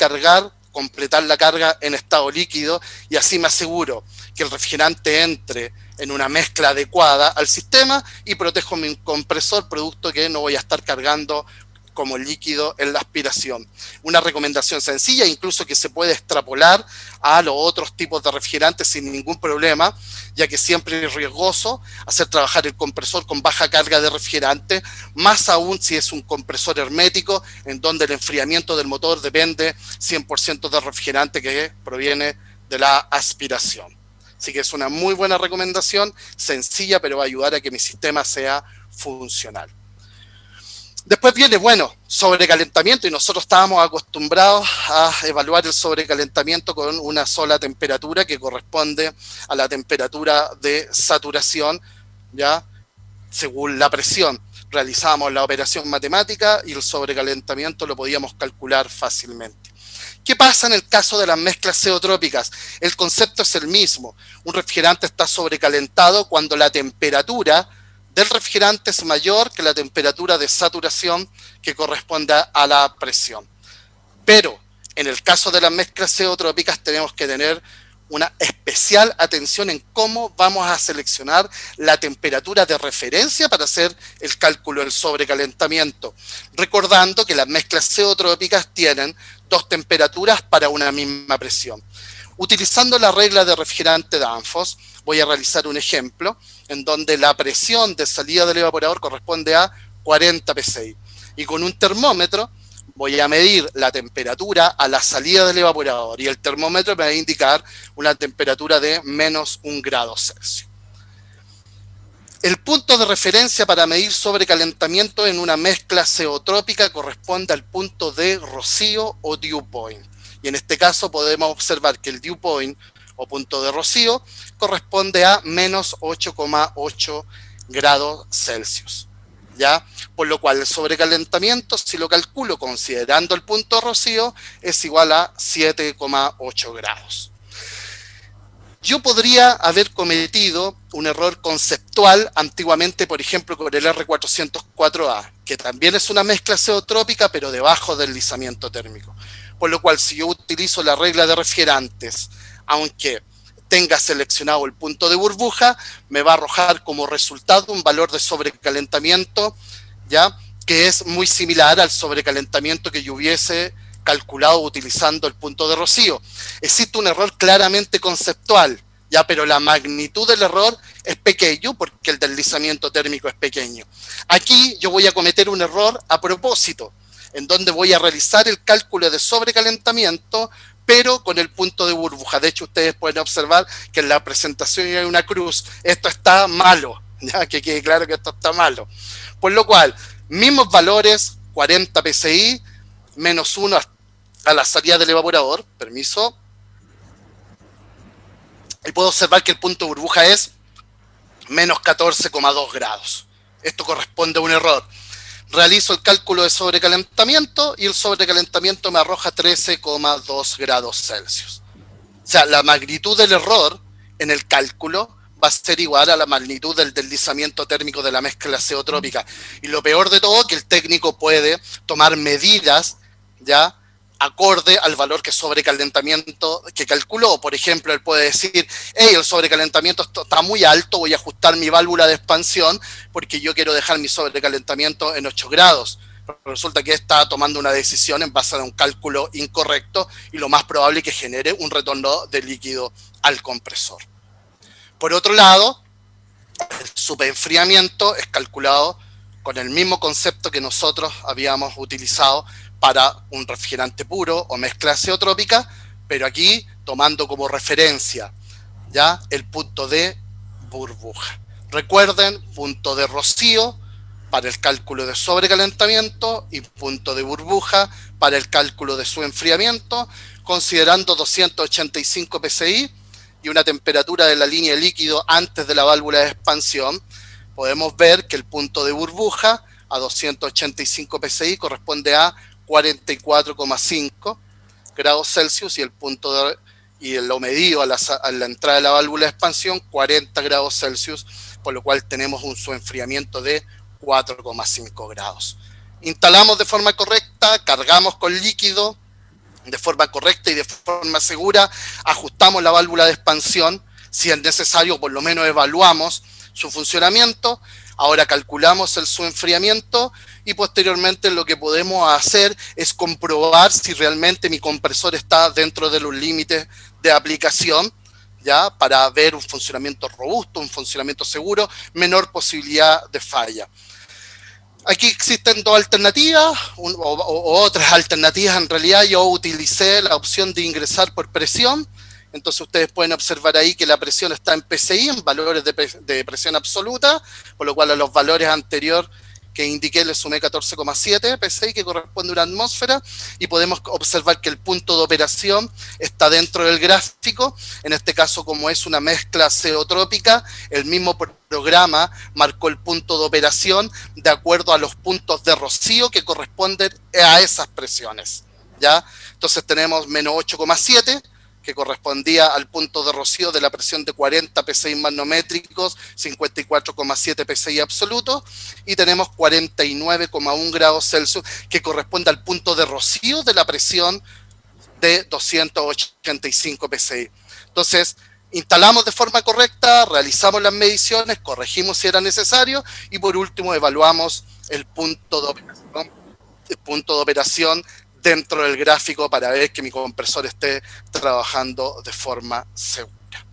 completar la carga en estado líquido, y así me aseguro que el refrigerante entre en una mezcla adecuada al sistema y protejo mi compresor, producto que no voy a estar cargando como líquido en la aspiración. Una recomendación sencilla, incluso que se puede extrapolar a los otros tipos de refrigerantes sin ningún problema, ya que siempre es riesgoso hacer trabajar el compresor con baja carga de refrigerante, más aún si es un compresor hermético, en donde el enfriamiento del motor depende 100% del refrigerante que proviene de la aspiración. Así que es una muy buena recomendación, sencilla, pero va a ayudar a que mi sistema sea funcional. Después viene, sobrecalentamiento, y nosotros estábamos acostumbrados a evaluar el sobrecalentamiento con una sola temperatura que corresponde a la temperatura de saturación, ¿ya? Según la presión. Realizábamos la operación matemática y el sobrecalentamiento lo podíamos calcular fácilmente. ¿Qué pasa en el caso de las mezclas zeotrópicas? El concepto es el mismo. Un refrigerante está sobrecalentado cuando la temperatura del refrigerante es mayor que la temperatura de saturación que corresponde a la presión. Pero en el caso de las mezclas zeotrópicas tenemos que tener una especial atención en cómo vamos a seleccionar la temperatura de referencia para hacer el cálculo del sobrecalentamiento. Recordando que las mezclas zeotrópicas tienen dos temperaturas para una misma presión. Utilizando la regla de refrigerante Danfoss, voy a realizar un ejemplo en donde la presión de salida del evaporador corresponde a 40 psi. Y con un termómetro voy a medir la temperatura a la salida del evaporador y el termómetro me va a indicar una temperatura de menos 1 grado Celsius. El punto de referencia para medir sobrecalentamiento en una mezcla zeotrópica corresponde al punto de rocío o dew point. Y en este caso podemos observar que el dew point o punto de rocío corresponde a menos 8,8 grados Celsius, ¿ya? Por lo cual el sobrecalentamiento, si lo calculo considerando el punto de rocío, es igual a 7,8 grados. Yo podría haber cometido un error conceptual antiguamente, por ejemplo, con el R404A, que también es una mezcla zeotrópica, pero de bajo deslizamiento térmico. Por lo cual, si yo utilizo la regla de refrigerantes, aunque tenga seleccionado el punto de burbuja, me va a arrojar como resultado un valor de sobrecalentamiento, ¿ya?, que es muy similar al sobrecalentamiento que yo hubiese calculado utilizando el punto de rocío. Existe un error claramente conceptual, ¿ya?, pero la magnitud del error es pequeño porque el deslizamiento térmico es pequeño. Aquí yo voy a cometer un error a propósito, en donde voy a realizar el cálculo de sobrecalentamiento, pero con el punto de burbuja. De hecho, ustedes pueden observar que en la presentación hay una cruz. Esto está malo, ya que quede claro que esto está malo. Por lo cual, mismos valores, 40 psi, menos 1 a la salida del evaporador, permiso. Y puedo observar que el punto de burbuja es menos 14,2 grados. Esto corresponde a un error. Realizo el cálculo de sobrecalentamiento y el sobrecalentamiento me arroja 13,2 grados Celsius. O sea, la magnitud del error en el cálculo va a ser igual a la magnitud del deslizamiento térmico de la mezcla azeotrópica. Y lo peor de todo, que el técnico puede tomar medidas, ¿ya?, acorde al valor que sobrecalentamiento que calculó. Por ejemplo, él puede decir, hey, el sobrecalentamiento está muy alto, voy a ajustar mi válvula de expansión porque yo quiero dejar mi sobrecalentamiento en 8 grados. Pero resulta que está tomando una decisión en base a un cálculo incorrecto y lo más probable es que genere un retorno de líquido al compresor. Por otro lado, el superenfriamiento es calculado con el mismo concepto que nosotros habíamos utilizado para un refrigerante puro o mezcla azeotrópica, pero aquí tomando como referencia, ¿ya?, el punto de burbuja. Recuerden, punto de rocío para el cálculo de sobrecalentamiento y punto de burbuja para el cálculo de su enfriamiento, considerando 285 psi y una temperatura de la línea de líquido antes de la válvula de expansión. Podemos ver que el punto de burbuja a 285 psi corresponde a 44,5 grados Celsius y el punto y lo medido a la entrada de la válvula de expansión 40 grados Celsius, por lo cual tenemos un subenfriamiento de 4,5 grados. Instalamos de forma correcta, cargamos con líquido de forma correcta y de forma segura, ajustamos la válvula de expansión, si es necesario por lo menos evaluamos su funcionamiento. Ahora calculamos el subenfriamiento y posteriormente lo que podemos hacer es comprobar si realmente mi compresor está dentro de los límites de aplicación, ¿ya?, para ver un funcionamiento robusto, un funcionamiento seguro, menor posibilidad de falla. Aquí existen dos alternativas, o otras alternativas. En realidad yo utilicé la opción de ingresar por presión. Entonces ustedes pueden observar ahí que la presión está en PSI, en valores de presión absoluta, por lo cual a los valores anteriores que indiqué le sumé 14,7 PSI, que corresponde a una atmósfera, y podemos observar que el punto de operación está dentro del gráfico. En este caso, como es una mezcla azeotrópica, el mismo programa marcó el punto de operación de acuerdo a los puntos de rocío que corresponden a esas presiones, ¿ya? Entonces tenemos menos 8,7, que correspondía al punto de rocío de la presión de 40 psi manométricos, 54,7 psi absoluto, y tenemos 49,1 grados Celsius, que corresponde al punto de rocío de la presión de 285 psi. Entonces, instalamos de forma correcta, realizamos las mediciones, corregimos si era necesario, y por último evaluamos el punto de operación dentro del gráfico para ver que mi compresor esté trabajando de forma segura.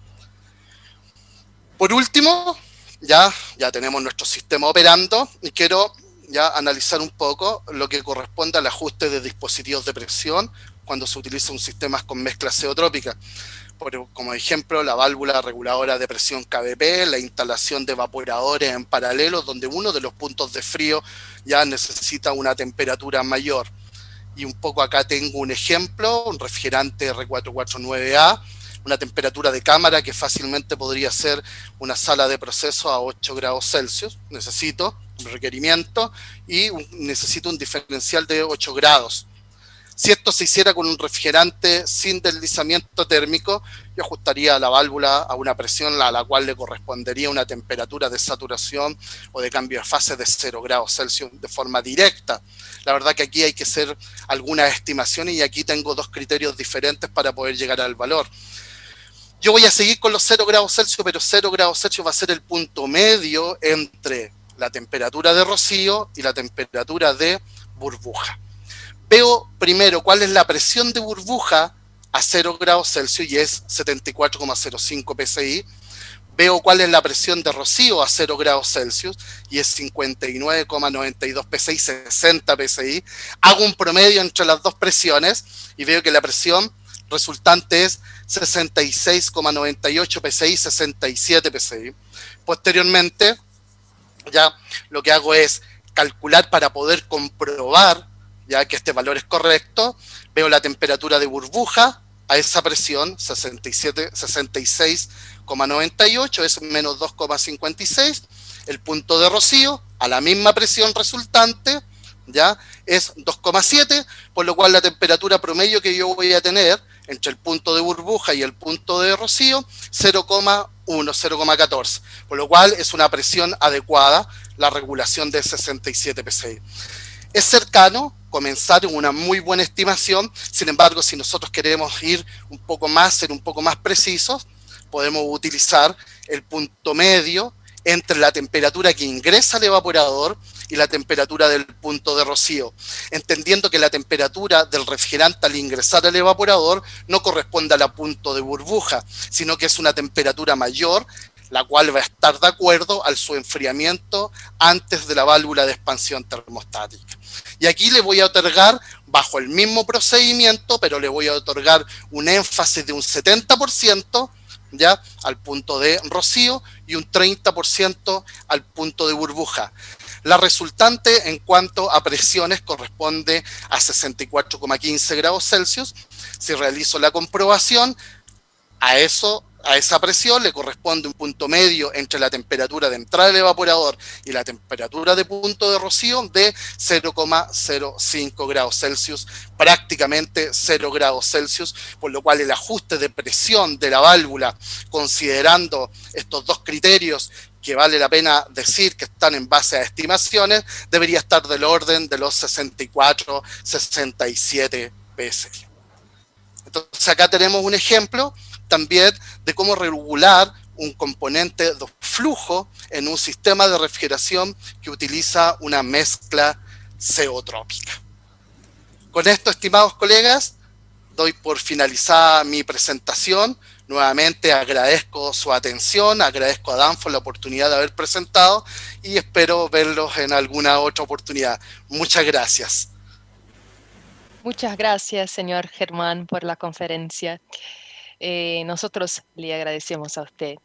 Por último, ya tenemos nuestro sistema operando y quiero ya analizar un poco lo que corresponde al ajuste de dispositivos de presión cuando se utiliza un sistema con mezcla azeotrópica. Como ejemplo, la válvula reguladora de presión KBP, la instalación de evaporadores en paralelo, donde uno de los puntos de frío ya necesita una temperatura mayor. Y un poco acá tengo un ejemplo, un refrigerante R449A, una temperatura de cámara que fácilmente podría ser una sala de proceso a 8 grados Celsius. Necesito un requerimiento y necesito un diferencial de 8 grados. Si esto se hiciera con un refrigerante sin deslizamiento térmico, yo ajustaría la válvula a una presión a la cual le correspondería una temperatura de saturación o de cambio de fase de 0 grados Celsius de forma directa. La verdad que aquí hay que hacer algunas estimaciones y aquí tengo dos criterios diferentes para poder llegar al valor. Yo voy a seguir con los 0 grados Celsius, pero 0 grados Celsius va a ser el punto medio entre la temperatura de rocío y la temperatura de burbuja. Veo primero cuál es la presión de burbuja a 0 grados Celsius y es 74,05 psi. Veo cuál es la presión de rocío a 0 grados Celsius y es 59,92 psi, 60 psi. Hago un promedio entre las dos presiones y veo que la presión resultante es 66,98 psi, 67 psi. Posteriormente, ya lo que hago es calcular para poder comprobar ya que este valor es correcto. Veo la temperatura de burbuja a esa presión, 66,98, es menos 2,56. El punto de rocío a la misma presión resultante, ya es 2,7, por lo cual la temperatura promedio que yo voy a tener entre el punto de burbuja y el punto de rocío, 0,1, 0,14, por lo cual es una presión adecuada, la regulación de 67 psi. Es cercano comenzar en una muy buena estimación, sin embargo, si nosotros queremos ir un poco más, ser un poco más precisos, podemos utilizar el punto medio entre la temperatura que ingresa al evaporador y la temperatura del punto de rocío, entendiendo que la temperatura del refrigerante al ingresar al evaporador no corresponde al punto de burbuja, sino que es una temperatura mayor, la cual va a estar de acuerdo al su enfriamiento antes de la válvula de expansión termostática. Y aquí le voy a otorgar, bajo el mismo procedimiento, pero le voy a otorgar un énfasis de un 70%, ¿ya?, al punto de rocío y un 30% al punto de burbuja. La resultante en cuanto a presiones corresponde a 64,15 grados Celsius. Si realizo la comprobación, a esa presión le corresponde un punto medio entre la temperatura de entrada del evaporador y la temperatura de punto de rocío de 0,05 grados Celsius, prácticamente 0 grados Celsius, por lo cual el ajuste de presión de la válvula, considerando estos dos criterios que vale la pena decir que están en base a estimaciones, debería estar del orden de los 64, 67 psi. Entonces acá tenemos un ejemplo también de cómo regular un componente de flujo en un sistema de refrigeración que utiliza una mezcla zeotrópica. Con esto, estimados colegas, doy por finalizada mi presentación. Nuevamente agradezco su atención, agradezco a Danfoss la oportunidad de haber presentado y espero verlos en alguna otra oportunidad. Muchas gracias. Muchas gracias, señor Germán, por la conferencia. Nosotros le agradecemos a usted.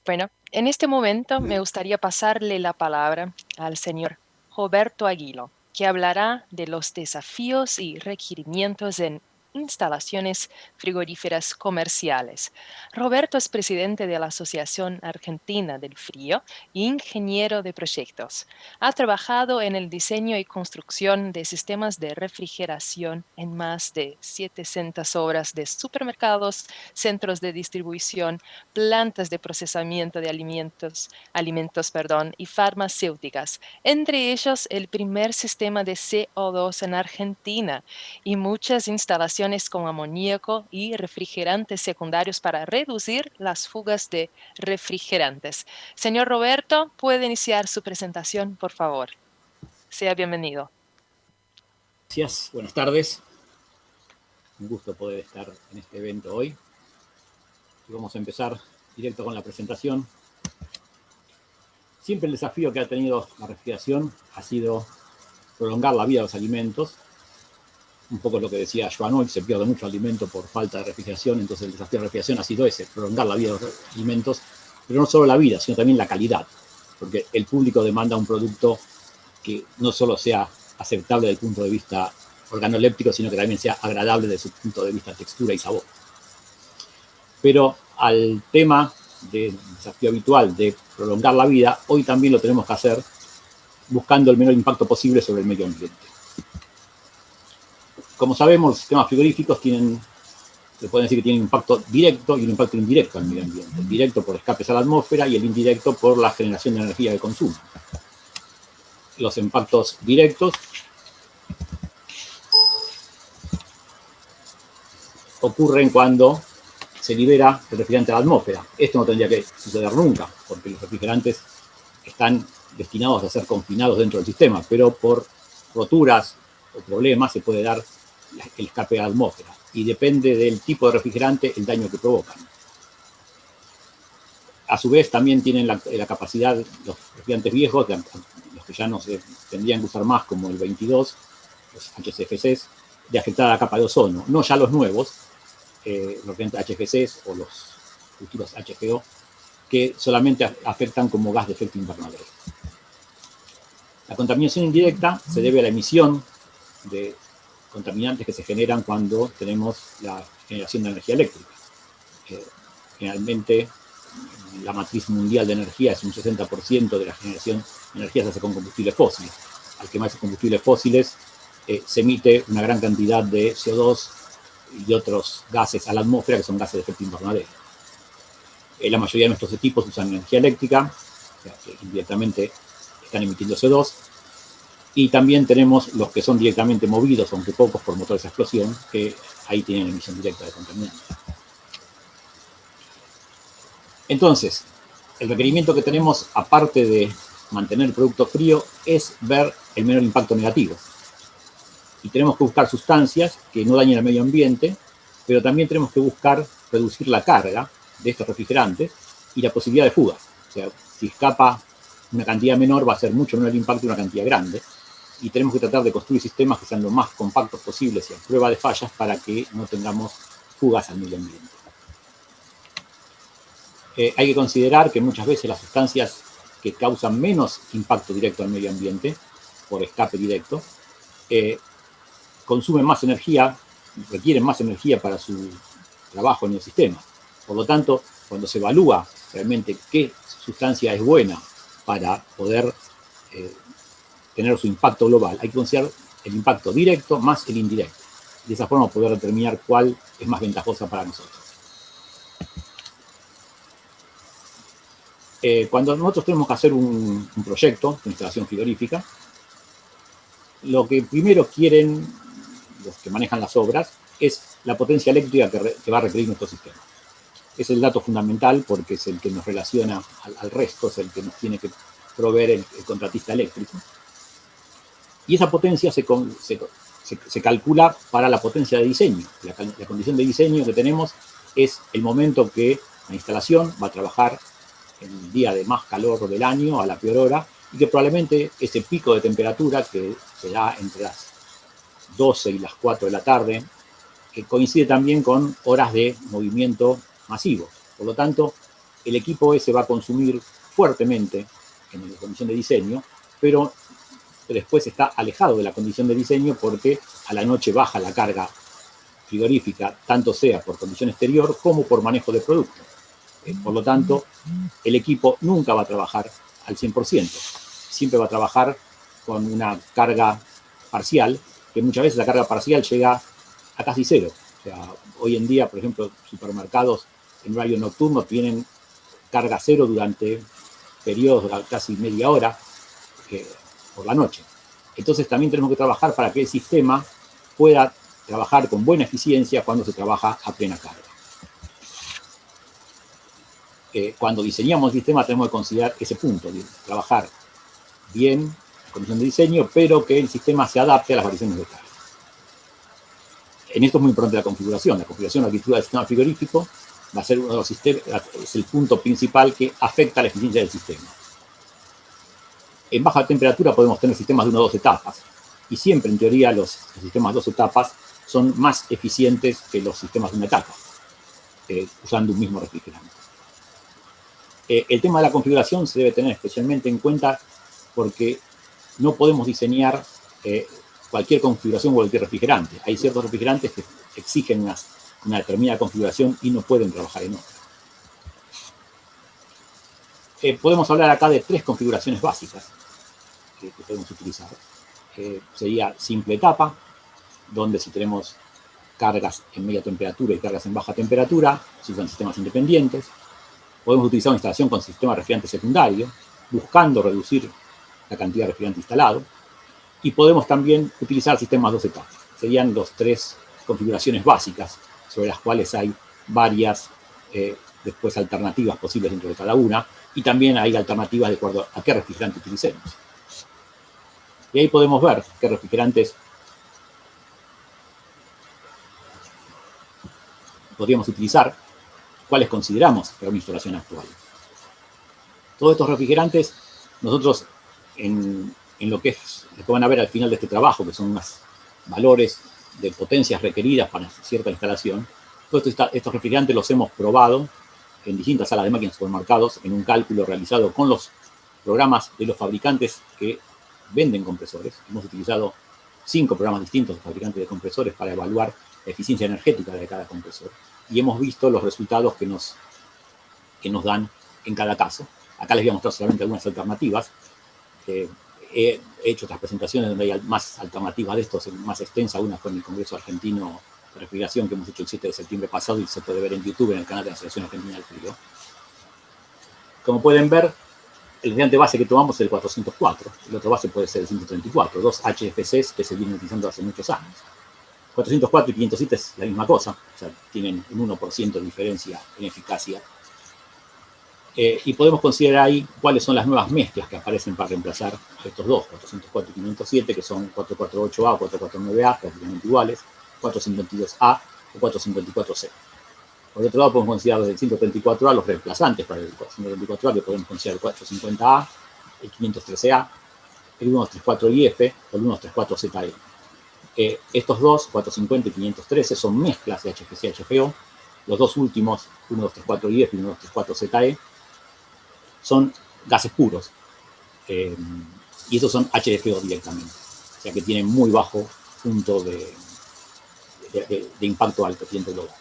Bueno, en este momento me gustaría pasarle la palabra al señor Roberto Aguilo, que hablará de los desafíos y requerimientos en instalaciones frigoríferas comerciales. Roberto es presidente de la Asociación Argentina del Frío e ingeniero de proyectos. Ha trabajado en el diseño y construcción de sistemas de refrigeración en más de 700 obras de supermercados, centros de distribución, plantas de procesamiento de alimentos, y farmacéuticas, entre ellos el primer sistema de CO2 en Argentina y muchas instalaciones con amoníaco y refrigerantes secundarios para reducir las fugas de refrigerantes. Señor Roberto, ¿puede iniciar su presentación, por favor? Sea bienvenido. Gracias, buenas tardes. Un gusto poder estar en este evento hoy. Y vamos a empezar directo con la presentación. Siempre el desafío que ha tenido la refrigeración ha sido prolongar la vida de los alimentos. Un poco lo que decía Joan hoy, se pierde mucho alimento por falta de refrigeración, entonces el desafío de la refrigeración ha sido ese, prolongar la vida de los alimentos, pero no solo la vida, sino también la calidad, porque el público demanda un producto que no solo sea aceptable desde el punto de vista organoléptico, sino que también sea agradable desde su punto de vista textura y sabor. Pero al tema del desafío habitual de prolongar la vida, hoy también lo tenemos que hacer buscando el menor impacto posible sobre el medio ambiente. Como sabemos, los sistemas frigoríficos tienen Le pueden decir que tiene un impacto directo y un impacto indirecto al medio ambiente. El directo por escapes a la atmósfera y el indirecto por la generación de energía de consumo. Los impactos directos ocurren cuando se libera el refrigerante a la atmósfera. Esto no tendría que suceder nunca, porque los refrigerantes están destinados a ser confinados dentro del sistema, pero por roturas o problemas se puede dar el escape a la atmósfera. Y depende del tipo de refrigerante el daño que provocan. A su vez también tienen la capacidad, los refrigerantes viejos, los que ya no se tendrían que usar más, como el 22, los HCFCs, de afectar a la capa de ozono. No ya los nuevos, los refrigerantes HFCs o los futuros HFO, que solamente afectan como gas de efecto invernadero. La contaminación indirecta se debe a la emisión de contaminantes que se generan cuando tenemos la generación de energía eléctrica. Generalmente, la matriz mundial de energía es un 60% de la generación de energía se hace con combustibles fósiles. Al quemar esos combustibles fósiles, se emite una gran cantidad de CO2 y otros gases a la atmósfera que son gases de efecto invernadero. La mayoría de nuestros equipos usan energía eléctrica, o sea, que indirectamente están emitiendo CO2. Y también tenemos los que son directamente movidos, aunque pocos, por motores a explosión, que ahí tienen emisión directa de contaminantes. Entonces, el requerimiento que tenemos, aparte de mantener el producto frío, es ver el menor impacto negativo. Y tenemos que buscar sustancias que no dañen al medio ambiente, pero también tenemos que buscar reducir la carga de estos refrigerantes y la posibilidad de fuga. O sea, si escapa una cantidad menor, va a ser mucho menor el impacto de una cantidad grande. Y tenemos que tratar de construir sistemas que sean lo más compactos posibles y a prueba de fallas para que no tengamos fugas al medio ambiente. Hay que considerar que muchas veces las sustancias que causan menos impacto directo al medio ambiente, por escape directo, consumen más energía, requieren más energía para su trabajo en el sistema. Por lo tanto, cuando se evalúa realmente qué sustancia es buena para poder tener su impacto global, hay que considerar el impacto directo más el indirecto. De esa forma poder determinar cuál es más ventajosa para nosotros. Cuando nosotros tenemos que hacer un proyecto de instalación frigorífica, lo que primero quieren los que manejan las obras es la potencia eléctrica que va a requerir nuestro sistema. Es el dato fundamental porque es el que nos relaciona al resto, es el que nos tiene que proveer el contratista eléctrico. Y esa potencia se calcula para la potencia de diseño. La condición de diseño que tenemos es el momento que la instalación va a trabajar en el día de más calor del año, a la peor hora, y que probablemente ese pico de temperatura que se da entre las 12 y las 4 de la tarde, que coincide también con horas de movimiento masivo. Por lo tanto, el equipo ese va a consumir fuertemente en la condición de diseño, pero después está alejado de la condición de diseño porque a la noche baja la carga frigorífica, tanto sea por condición exterior como por manejo de producto. Por lo tanto, el equipo nunca va a trabajar al 100%. Siempre va a trabajar con una carga parcial, que muchas veces la carga parcial llega a casi cero. O sea, hoy en día, por ejemplo, supermercados en horario nocturno tienen carga cero durante periodos de casi media hora por la noche. Entonces también tenemos que trabajar para que el sistema pueda trabajar con buena eficiencia cuando se trabaja a plena carga. Cuando diseñamos el sistema tenemos que considerar ese punto, de trabajar bien en condición de diseño, pero que el sistema se adapte a las variaciones de carga. En esto es muy importante la configuración. La configuración, la arquitectura del sistema frigorífico va a ser uno de los sistemas, es el punto principal que afecta a la eficiencia del sistema. En baja temperatura podemos tener sistemas de 1 o 2 etapas, y siempre en teoría los sistemas de 2 etapas son más eficientes que los sistemas de una etapa, usando un mismo refrigerante. El tema de la configuración se debe tener especialmente en cuenta porque no podemos diseñar cualquier configuración o cualquier refrigerante. Hay ciertos refrigerantes que exigen una determinada configuración y no pueden trabajar en otra. Podemos hablar acá de 3 configuraciones básicas que podemos utilizar. Sería simple etapa, donde si tenemos cargas en media temperatura y cargas en baja temperatura, se usan sistemas independientes. Podemos utilizar una instalación con sistema refrigerante secundario, buscando reducir la cantidad de refrigerante instalado. Y podemos también utilizar sistemas 2 etapas. Serían las 3 configuraciones básicas, sobre las cuales hay varias después alternativas posibles dentro de cada una, y también hay alternativas de acuerdo a qué refrigerante utilicemos. Y ahí podemos ver qué refrigerantes podríamos utilizar, cuáles consideramos para una instalación actual. Todos estos refrigerantes, nosotros en lo que van a ver al final de este trabajo, que son unos valores de potencias requeridas para cierta instalación, todos estos refrigerantes los hemos probado en distintas salas de máquinas supermercados, en un cálculo realizado con los programas de los fabricantes que venden compresores. Hemos utilizado 5 programas distintos de fabricantes de compresores para evaluar la eficiencia energética de cada compresor. Y hemos visto los resultados que nos dan en cada caso. Acá les voy a mostrar solamente algunas alternativas. He hecho otras presentaciones donde hay más alternativas de estos, más extensa. Una fue en el Congreso Argentino de Refrigeración que hemos hecho el 7 de septiembre pasado y se puede ver en YouTube en el canal de la Asociación Argentina del Frío. Como pueden ver, el refrigerante base que tomamos es el 404. El otro base puede ser el 134, dos HFCs que se vienen utilizando hace muchos años. 404 y 507 es la misma cosa, o sea, tienen un 1% de diferencia en eficacia. Y podemos considerar ahí cuáles son las nuevas mezclas que aparecen para reemplazar a estos dos, 404 y 507, que son 448A o 449A, prácticamente iguales, 452A o 454C. Por otro lado, podemos considerar desde el 134A los reemplazantes para el 434A, que podemos considerar el 450A, el 513A, el 134IF o el 134ZE. Estos dos, 450 y 513, son mezclas de HFC y HFO. Los dos últimos, 1234IF y 1234ZE, son gases puros. Y estos son HFO directamente. O sea que tienen muy bajo punto de impacto al coeficiente global.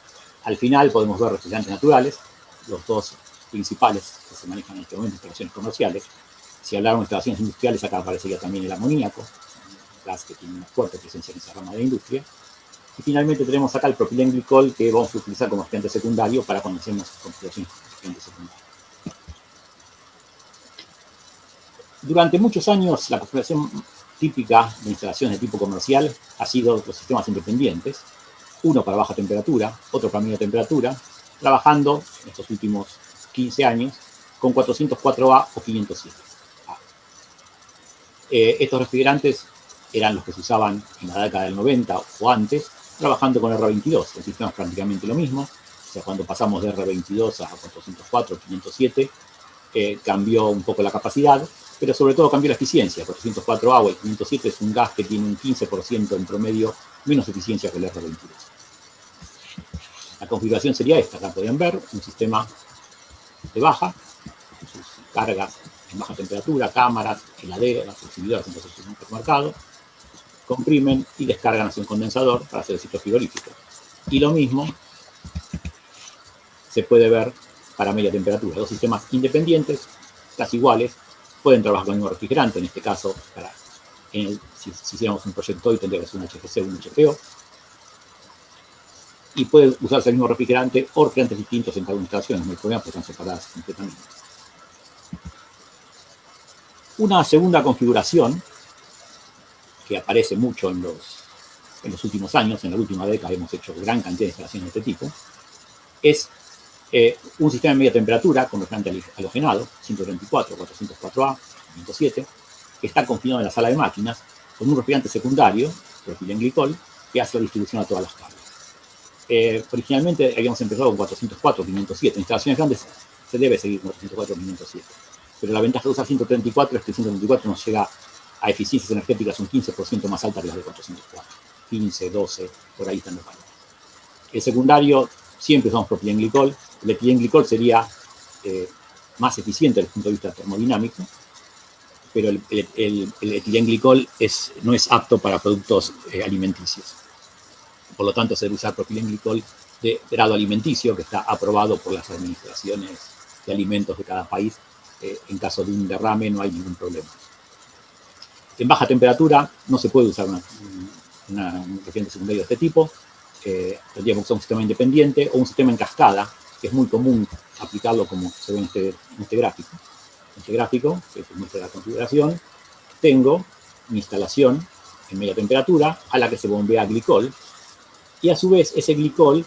Al final podemos ver refrigerantes naturales, los dos principales que se manejan en este momento en instalaciones comerciales. Si hablamos de instalaciones industriales, acá aparecería también el amoníaco, gas que tiene una fuerte presencia en esa rama de la industria. Y finalmente tenemos acá el propilenglicol, que vamos a utilizar como refrigerante secundario para cuando hacemos configuraciones de refrigerante secundario. Durante muchos años, la configuración típica de instalaciones de tipo comercial ha sido los sistemas independientes, uno para baja temperatura, otro para media temperatura, trabajando en estos últimos 15 años con 404A o 507A. Estos refrigerantes eran los que se usaban en la década del 90 o antes, trabajando con R22. El sistema es prácticamente lo mismo. O sea, cuando pasamos de R22 a 404 o 507, cambió un poco la capacidad, pero sobre todo cambió la eficiencia. 404A o el 507 es un gas que tiene un 15% en promedio menos eficiencia que el R22. La configuración sería esta. Acá pueden ver un sistema de baja, sus cargas en baja temperatura, cámaras, heladeras, exhibidores en procesos de supermercado, comprimen y descargan hacia un condensador para hacer el ciclo frigorífico. Y lo mismo se puede ver para media temperatura. Dos sistemas independientes, casi iguales, pueden trabajar con el mismo refrigerante. En este caso, si hiciéramos un proyecto hoy, tendría que ser un HFC o un HFO. Y puede usarse el mismo refrigerante o refrigerantes distintos en cada instalación. No hay problema, porque están separadas completamente. Una segunda configuración que aparece mucho en los últimos años, en la última década hemos hecho gran cantidad de instalaciones de este tipo, es un sistema de media temperatura con refrigerante halogenado, 134, 404A, 507, que está confinado en la sala de máquinas, con un refrigerante secundario, propilenglicol, que hace la distribución a todas las cargas. Originalmente habíamos empezado con 404, 507. En instalaciones grandes se debe seguir con 404, 507. Pero la ventaja de usar 134 es que el 134 nos llega a eficiencias energéticas un 15% más altas que las de 404. 15, 12, por ahí están los valores. El secundario siempre usamos propilenglicol. El etilenglicol sería más eficiente desde el punto de vista termodinámico, pero el etilenglicol no es apto para productos alimenticios. Por lo tanto, se debe usar propilenglicol de grado alimenticio, que está aprobado por las administraciones de alimentos de cada país. En caso de un derrame no hay ningún problema. En baja temperatura no se puede usar un refrigerante secundario de este tipo. tendríamos que usar un sistema independiente o un sistema en cascada, que es muy común aplicarlo como se ve en este gráfico. En este gráfico, que muestra la configuración, tengo mi instalación en media temperatura a la que se bombea glicol, y a su vez ese glicol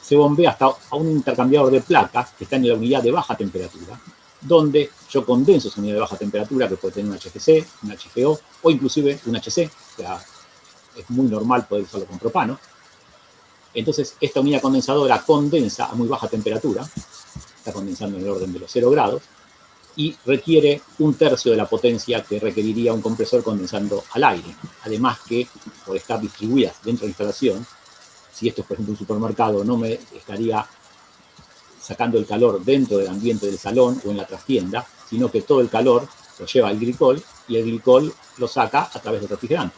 se bombea hasta a un intercambiador de placas que está en la unidad de baja temperatura, donde yo condenso esa unidad de baja temperatura, que puede tener un HFC, un HFO o inclusive un HC. O sea, es muy normal poder usarlo con propano. Entonces, esta unidad condensadora condensa a muy baja temperatura, está condensando en el orden de los 0 grados, y requiere 1/3 de la potencia que requeriría un compresor condensando al aire. Además que, por estar distribuidas dentro de la instalación, si esto es, por ejemplo, un supermercado, no me estaría sacando el calor dentro del ambiente del salón o en la trastienda, sino que todo el calor lo lleva al glicol y el glicol lo saca a través del refrigerante.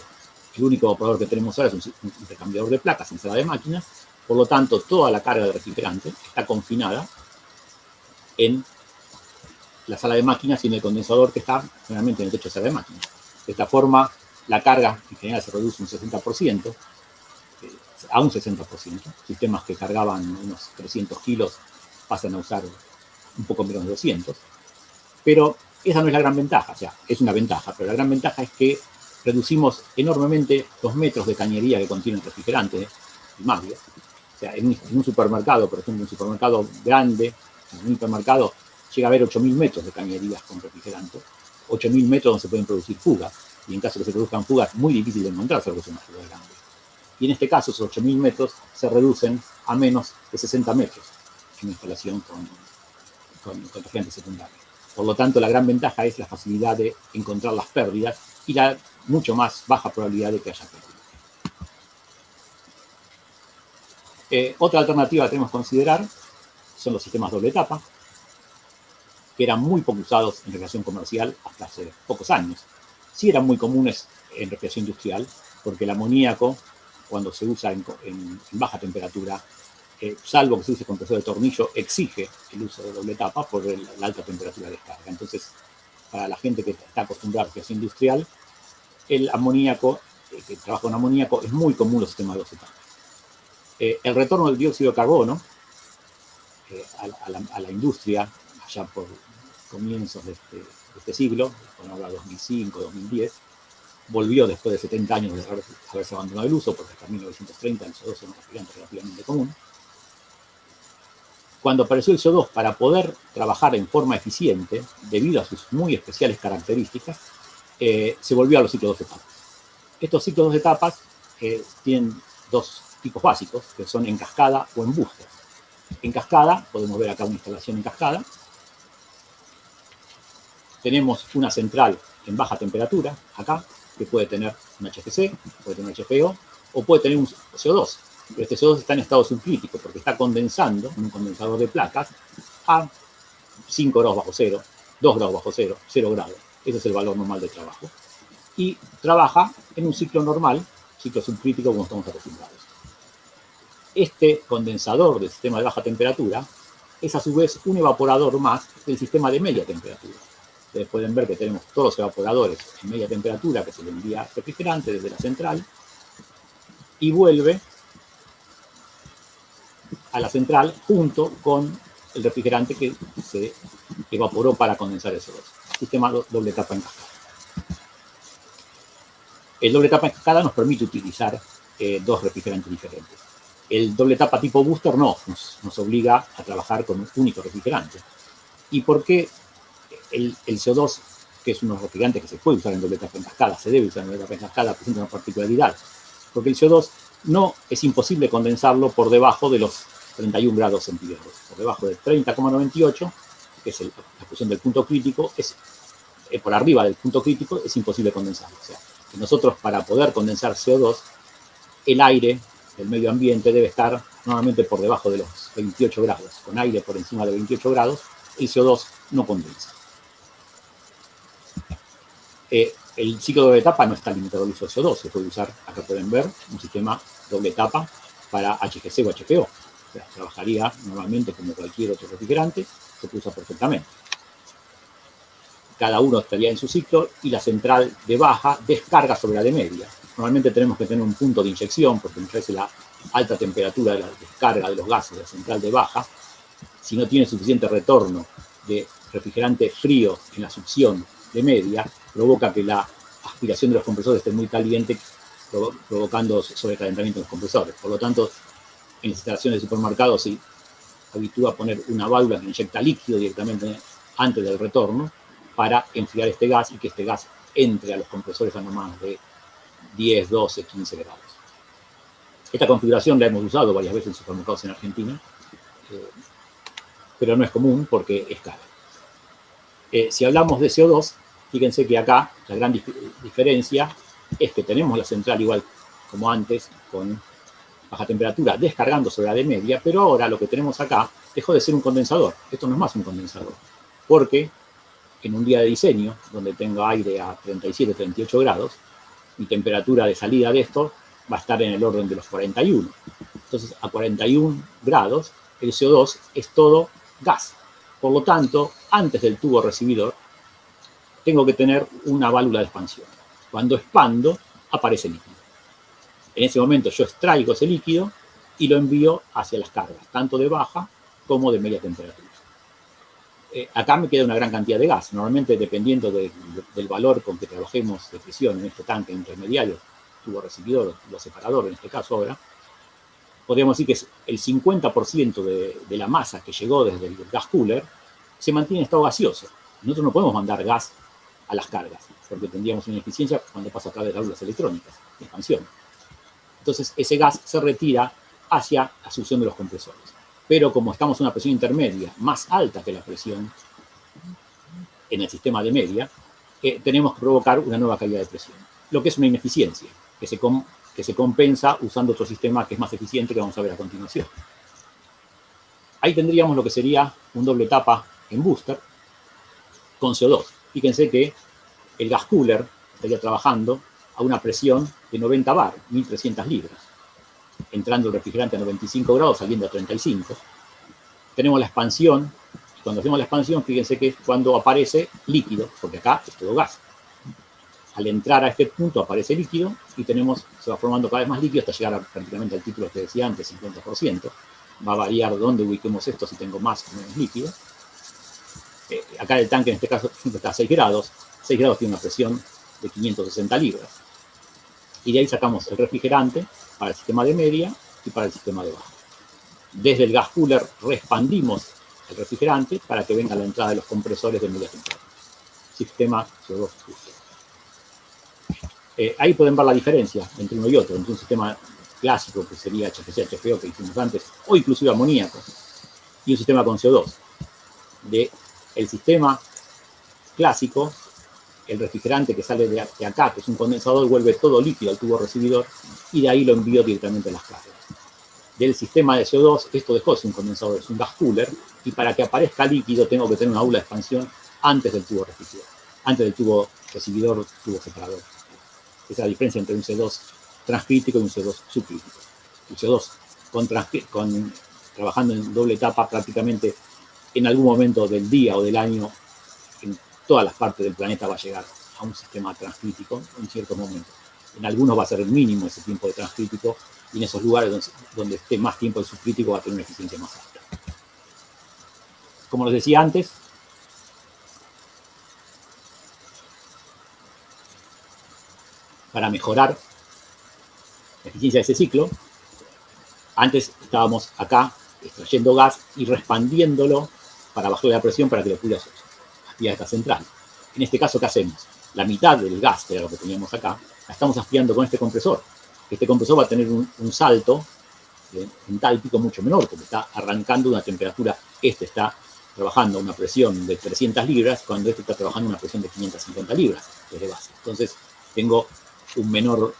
El único evaporador que tenemos ahora es un intercambiador de placas en sala de máquinas, por lo tanto, toda la carga de refrigerante está confinada en la sala de máquinas y en el condensador que está generalmente en el techo de sala de máquinas. De esta forma, la carga en general se reduce un 60%, a un 60%. Sistemas que cargaban unos 300 kilos pasan a usar un poco menos de 200. Pero esa no es la gran ventaja, o sea, es una ventaja, pero la gran ventaja es que reducimos enormemente los metros de cañería que contiene el refrigerante primario. O sea, en un supermercado, por ejemplo, un supermercado grande, en un hipermercado, llega a haber 8.000 metros de cañerías con refrigerante, 8.000 metros donde se pueden producir fugas, y en caso de que se produzcan fugas, muy difícil de encontrar, salvo que sea una fuga grande. Y en este caso, esos 8.000 metros se reducen a menos de 60 metros en instalación con refrigerante secundario. Por lo tanto, la gran ventaja es la facilidad de encontrar las pérdidas y la mucho más baja probabilidad de que haya pérdidas. Otra alternativa que tenemos que considerar son los sistemas doble etapa, que eran muy poco usados en refrigeración comercial hasta hace pocos años. Sí eran muy comunes en refrigeración industrial, porque el amoníaco, cuando se usa en baja temperatura, salvo que se use compresor de tornillo, exige el uso de doble etapa por la alta temperatura de descarga. Entonces, para la gente que está acostumbrada a refrigeración industrial, el amoníaco, que trabaja con amoníaco, es muy común los sistemas de dos etapas. El retorno del dióxido de carbono a la industria, allá por comienzos de este siglo, cuando habla 2005, 2010, volvió después de 70 años de haberse abandonado el uso, porque hasta 1930 el CO2 era un refrigerante relativamente común. Cuando apareció el CO2 para poder trabajar en forma eficiente, debido a sus muy especiales características, se volvió a los ciclos de dos etapas. Estos ciclos de dos etapas tienen dos tipos básicos, que son en cascada o en booster. En cascada, podemos ver acá una instalación en cascada. Tenemos una central en baja temperatura, acá, que puede tener un HFC, puede tener un HFO, o puede tener un CO2. Pero este CO2 está en estado subcrítico, porque está condensando en un condensador de placas a 5 grados bajo cero, 2 grados bajo cero, 0 grados. Ese es el valor normal de trabajo. Y trabaja en un ciclo normal, ciclo subcrítico como estamos acostumbrados. Este condensador del sistema de baja temperatura es a su vez un evaporador más del sistema de media temperatura. Ustedes pueden ver que tenemos todos los evaporadores en media temperatura que se le envía refrigerante desde la central y vuelve a la central junto con el refrigerante que se evaporó para condensar el CO2. Sistema doble etapa en cascada. El doble etapa en cascada nos permite utilizar dos refrigerantes diferentes. El doble etapa tipo booster no, nos obliga a trabajar con un único refrigerante. ¿Y por qué el CO2, que es uno de los refrigerantes que se puede usar en doble etapa en cascada, se debe usar en doble etapa en cascada, presenta una particularidad? Porque el CO2 no es imposible condensarlo por debajo de los 31 grados centígrados. Por debajo de 30,98, que es la posición del punto crítico, por arriba del punto crítico es imposible condensarlo. O sea, que nosotros para poder condensar CO2, el aire del medio ambiente debe estar normalmente por debajo de los 28 grados. Con aire por encima de 28 grados, el CO2 no condensa. El ciclo de doble etapa no está limitado al uso de CO2. Se puede usar, acá pueden ver, un sistema doble etapa para HGC o HFO. O sea, trabajaría normalmente como cualquier otro refrigerante, se puede usar perfectamente. Cada uno estaría en su ciclo y la central de baja descarga sobre la de media. Normalmente tenemos que tener un punto de inyección, porque muchas veces la alta temperatura de la descarga de los gases de la central de baja, si no tiene suficiente retorno de refrigerante frío en la succión de media, provoca que la aspiración de los compresores esté muy caliente, provocando sobrecalentamiento de los compresores. Por lo tanto, en las instalaciones de supermercados se habitúa a poner una válvula que inyecta líquido directamente antes del retorno para enfriar este gas y que este gas entre a los compresores a no más de 10, 12, 15 grados. Esta configuración la hemos usado varias veces en supermercados en Argentina, pero no es común porque es cara. Si hablamos de CO2, fíjense que acá la gran diferencia es que tenemos la central igual como antes, con baja temperatura, descargando sobre la de media, pero ahora lo que tenemos acá dejó de ser un condensador. Esto no es más un condensador, porque en un día de diseño, donde tengo aire a 37, 38 grados, mi temperatura de salida de esto va a estar en el orden de los 41. Entonces, a 41 grados, el CO2 es todo gas. Por lo tanto, antes del tubo recibidor, tengo que tener una válvula de expansión. Cuando expando, aparece líquido. En ese momento yo extraigo ese líquido y lo envío hacia las cargas, tanto de baja como de media temperatura. Acá me queda una gran cantidad de gas. Normalmente, dependiendo del valor con que trabajemos de presión en este tanque intermediario, tubo recibidor, tubo separador en este caso ahora, podríamos decir que el 50% de la masa que llegó desde el gas cooler se mantiene en estado gaseoso. Nosotros no podemos mandar gas a las cargas, porque tendríamos una ineficiencia cuando pasa a través de las válvulas electrónicas de expansión. Entonces, ese gas se retira hacia la succión de los compresores. Pero como estamos a una presión intermedia más alta que la presión en el sistema de media, tenemos que provocar una nueva caída de presión, lo que es una ineficiencia, que se compensa usando otro sistema que es más eficiente, que vamos a ver a continuación. Ahí tendríamos lo que sería un doble tapa en booster con CO2. Fíjense que el gas cooler estaría trabajando a una presión de 90 bar, 1300 libras. Entrando el refrigerante a 95 grados, saliendo a 35. Tenemos la expansión. Cuando hacemos la expansión, fíjense que es cuando aparece líquido, porque acá es todo gas. Al entrar a este punto aparece líquido y se va formando cada vez más líquido hasta llegar prácticamente al título que decía antes, 50%. Va a variar dónde ubiquemos esto, si tengo más o menos líquido. Acá el tanque en este caso está a 6 grados. 6 grados tiene una presión de 560 libras. Y de ahí sacamos el refrigerante para el sistema de media y para el sistema de baja. Desde el gas cooler reexpandimos el refrigerante para que venga a la entrada de los compresores de media temperatura. Sistema CO2 justo. Ahí pueden ver la diferencia entre uno y otro, entre un sistema clásico que sería HFC, HFO que hicimos antes, o inclusive amoníaco, y un sistema con CO2. El sistema clásico, el refrigerante que sale de acá, que es un condensador, vuelve todo líquido al tubo recibidor y de ahí lo envío directamente a las cargas. Del sistema de CO2, esto dejó de ser un condensador, es un gas cooler, y para que aparezca líquido tengo que tener una válvula de expansión antes del tubo recibidor, antes del tubo recibidor, tubo separador. Esa es la diferencia entre un CO2 transcrítico y un CO2 subcrítico. El CO2 trabajando en doble etapa prácticamente en algún momento del día o del año, en todas las partes del planeta va a llegar a un sistema transcrítico en cierto momento. En algunos va a ser el mínimo ese tiempo de transcrítico, y en esos lugares donde esté más tiempo el subcrítico va a tener una eficiencia más alta. Como les decía antes, para mejorar la eficiencia de ese ciclo, antes estábamos acá extrayendo gas y expandiéndolo para bajar la presión para que lo pudiera aspirar a esta central. En este caso, ¿qué hacemos? La mitad del gas, que era lo que teníamos acá, la estamos aspirando con este compresor. Este compresor va a tener un salto entálpico mucho menor, porque está arrancando una temperatura. Este está trabajando a una presión de 300 libras, cuando este está trabajando a una presión de 550 libras desde base. Entonces, tengo un menor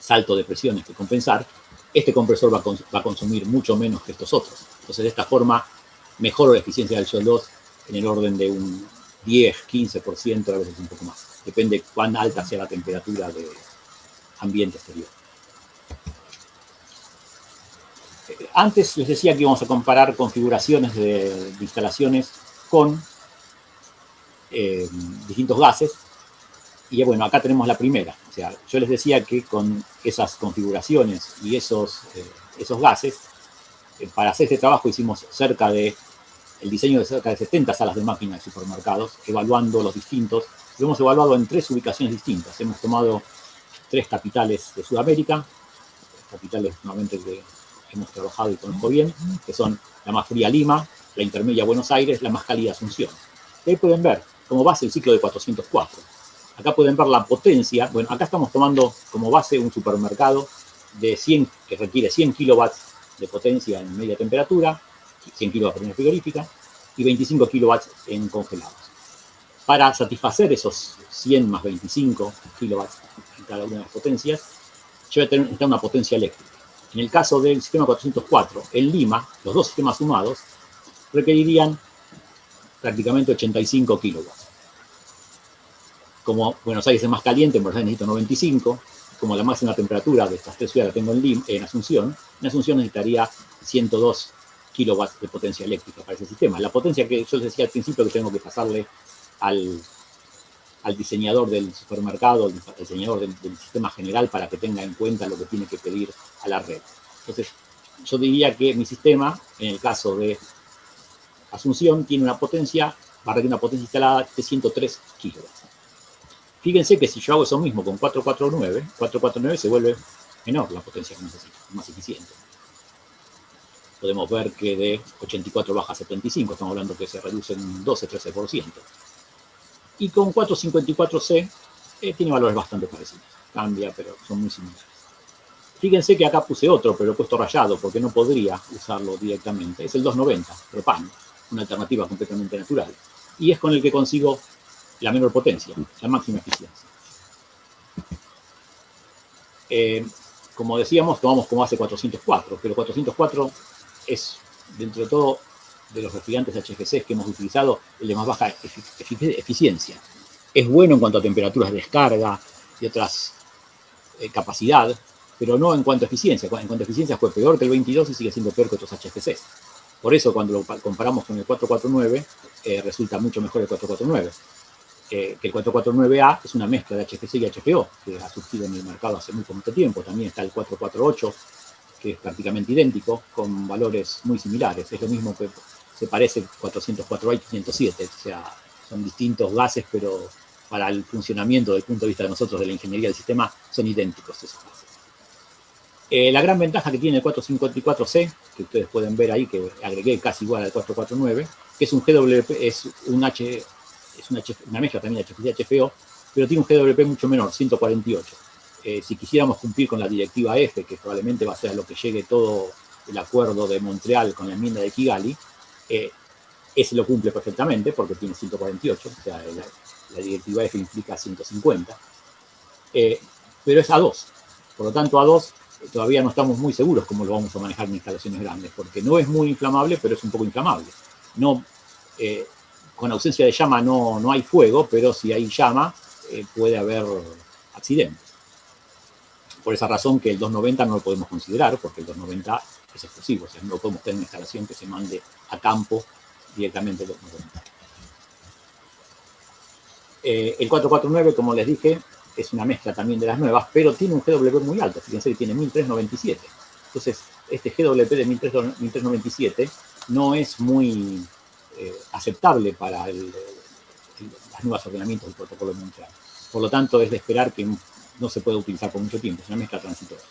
salto de presiones que compensar. Este compresor va a consumir mucho menos que estos otros. Entonces, de esta forma, mejoro la eficiencia del CO2 en el orden de un 10, 15%, a veces un poco más. Depende de cuán alta sea la temperatura de ambiente exterior. Antes les decía que íbamos a comparar configuraciones de instalaciones con distintos gases, Y bueno, acá tenemos la primera. O sea, yo les decía que con esas configuraciones y esos gases, para hacer este trabajo hicimos el diseño de cerca de 70 salas de máquinas de supermercados, evaluando los distintos. Lo hemos evaluado en 3 ubicaciones distintas. Hemos tomado 3 capitales de Sudamérica, capitales nuevamente que hemos trabajado y conozco bien, que son la más fría Lima, la intermedia Buenos Aires, la más cálida Asunción. Y ahí pueden ver como base el ciclo de 404. Acá pueden ver la potencia. Bueno, acá estamos tomando como base un supermercado de 100, que requiere 100 kilowatts de potencia en media temperatura, 100 kilowatts por frigorífica, y 25 kilowatts en congelados. Para satisfacer esos 100 más 25 kilowatts en cada una de las potencias, yo voy a tener una potencia eléctrica. En el caso del sistema 404, en Lima, los 2 sistemas sumados requerirían prácticamente 85 kilowatts. Como Buenos Aires es más caliente, en Buenos Aires necesito 95, como la máxima temperatura de estas 3 ciudades la tengo en Asunción necesitaría 102 kilowatts de potencia eléctrica para ese sistema. La potencia que yo les decía al principio que tengo que pasarle al diseñador del supermercado, al diseñador del sistema general para que tenga en cuenta lo que tiene que pedir a la red. Entonces, yo diría que mi sistema, en el caso de Asunción, tiene una potencia, va a requerir una potencia instalada de 103 kilowatts. Fíjense que si yo hago eso mismo con 449 se vuelve menor la potencia que necesito, más eficiente. Podemos ver que de 84 baja a 75, estamos hablando que se reduce un 12-13%. Y con 454C tiene valores bastante parecidos. Cambia, pero son muy similares. Fíjense que acá puse otro, pero lo he puesto rayado porque no podría usarlo directamente. Es el 290, propano, una alternativa completamente natural. Y es con el que consigo la menor potencia, la máxima eficiencia. Como decíamos, tomamos como base 404, pero 404 es, dentro de todo, de los refrigerantes HFC que hemos utilizado, el de más baja eficiencia. Es bueno en cuanto a temperaturas de descarga y otras capacidad, pero no en cuanto a eficiencia. En cuanto a eficiencia fue peor que el 22 y sigue siendo peor que otros HFCs. Por eso, cuando lo comparamos con el 449, resulta mucho mejor el 449. Que el 449A es una mezcla de HFC y HFO, que ha surgido en el mercado hace muy poquito tiempo. También está el 448, que es prácticamente idéntico, con valores muy similares. Es lo mismo que se parece 404A y 507. O sea, son distintos gases, pero para el funcionamiento desde el punto de vista de nosotros de la ingeniería del sistema, son idénticos esos gases. La gran ventaja que tiene el 454C, que ustedes pueden ver ahí, que agregué casi igual al 449, que es un GWP, es una mezcla también de HFC y HFO, pero tiene un GWP mucho menor, 148. Si quisiéramos cumplir con la directiva F, que probablemente va a ser a lo que llegue todo el acuerdo de Montreal con la enmienda de Kigali, ese lo cumple perfectamente porque tiene 148, o sea, la directiva F implica 150, pero es A2. Por lo tanto, A2 todavía no estamos muy seguros cómo lo vamos a manejar en instalaciones grandes, porque no es muy inflamable, pero es un poco inflamable. No, con ausencia de llama no hay fuego, pero si hay llama puede haber accidentes. Por esa razón que el 290 no lo podemos considerar, porque el 290 es explosivo, o sea, no lo podemos tener en una instalación que se mande a campo directamente el 290. El 449, como les dije, es una mezcla también de las nuevas, pero tiene un GWP muy alto, fíjense que tiene 1397. Entonces, este GWP de 1397 no es muy aceptable para las nuevas ordenamientos del protocolo de Montreal. Por lo tanto, es de esperar que no se pueda utilizar por mucho tiempo, es una mezcla transitoria.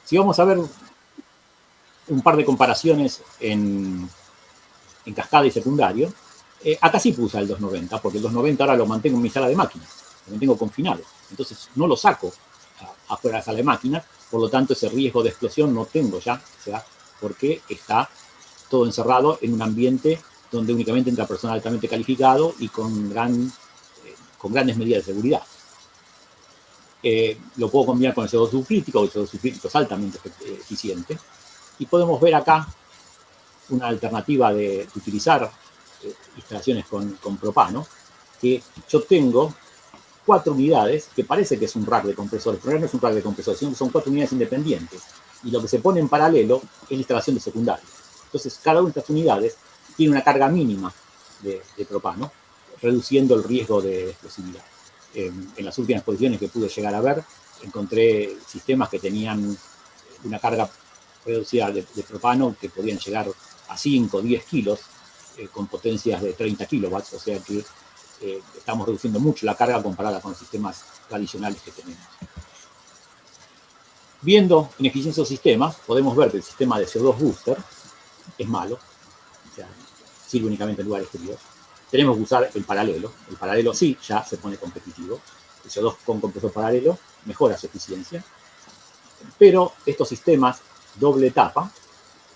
Si vamos a ver un par de comparaciones en cascada y secundario, acá sí puse el 290, porque el 290 ahora lo mantengo en mi sala de máquinas, lo mantengo confinado. Entonces no lo saco afuera de la sala de máquinas, por lo tanto ese riesgo de explosión no tengo ya, o sea, porque está todo encerrado en un ambiente donde únicamente entra personal altamente calificado y con grandes medidas de seguridad. Lo puedo combinar con el CO2 subcrítico, el CO2 subcrítico es altamente eficiente, y podemos ver acá una alternativa de utilizar instalaciones con propano, que yo tengo 4 unidades, que parece que es un rack de compresores, pero no es un rack de compresores, sino que son 4 unidades independientes, y lo que se pone en paralelo es la instalación de secundario. Entonces, cada una de estas unidades tiene una carga mínima de propano, reduciendo el riesgo de explosividad. En las últimas exposiciones que pude llegar a ver, encontré sistemas que tenían una carga reducida de propano que podían llegar a 5 o 10 kilos con potencias de 30 kilowatts, o sea que estamos reduciendo mucho la carga comparada con los sistemas tradicionales que tenemos. Viendo en eficiencia de sistemas, podemos ver que el sistema de CO2 booster es malo, o sea, sirve únicamente en lugares fríos. Tenemos que usar el paralelo. El paralelo sí, ya se pone competitivo. El CO2 con compresor paralelo mejora su eficiencia. Pero estos sistemas doble etapa,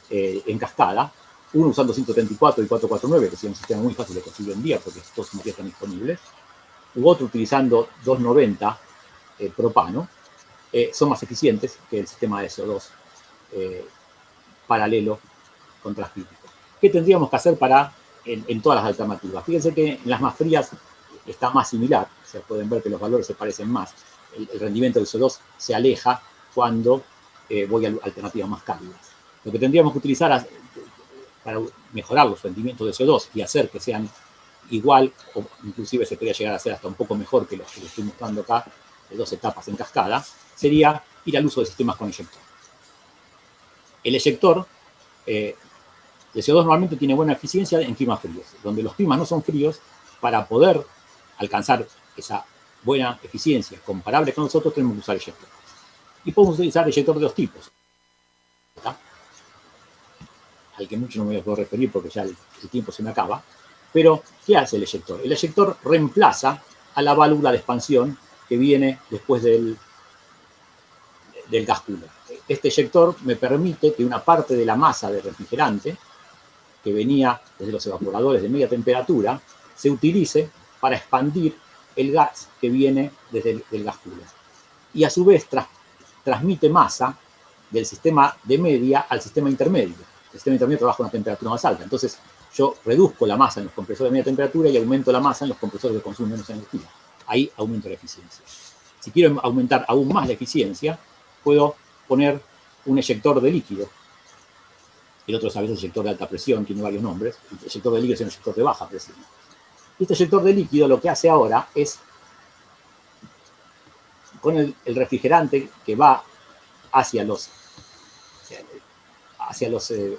en cascada, uno usando 134 y 449, que es un sistema muy fácil de conseguir hoy en día porque estos no están disponibles, u otro utilizando 290 propano, son más eficientes que el sistema de CO2 paralelo contrastítico. ¿Qué tendríamos que hacer en todas las alternativas? Fíjense que en las más frías está más similar, o sea, pueden ver que los valores se parecen más. El rendimiento del CO2 se aleja cuando voy a alternativas más cálidas. Lo que tendríamos que utilizar para mejorar los rendimientos de CO2 y hacer que sean igual, o inclusive se podría llegar a ser hasta un poco mejor que los que les estoy mostrando acá, de 2 etapas en cascada, sería ir al uso de sistemas con eyector. El eyector de CO2 normalmente tiene buena eficiencia en climas fríos. Donde los climas no son fríos, para poder alcanzar esa buena eficiencia comparable con nosotros, tenemos que usar eyector. Y podemos utilizar eyector de 2 tipos. ¿Está? Al que mucho no me voy a poder referir porque ya el tiempo se me acaba. Pero, ¿qué hace el eyector? El eyector reemplaza a la válvula de expansión que viene después del gas cooler. Este eyector me permite que una parte de la masa de refrigerante que venía desde los evaporadores de media temperatura se utilice para expandir el gas que viene desde el gas cooler. Y a su vez transmite masa del sistema de media al sistema intermedio. El sistema intermedio trabaja a una temperatura más alta. Entonces, yo reduzco la masa en los compresores de media temperatura y aumento la masa en los compresores que consumen menos energía. Ahí aumento la eficiencia. Si quiero aumentar aún más la eficiencia, puedo poner un eyector de líquido. El otro, sabes, el eyector de alta presión, tiene varios nombres. El eyector de líquido es un eyector de baja presión. Y este eyector de líquido lo que hace ahora es, con el refrigerante que va hacia los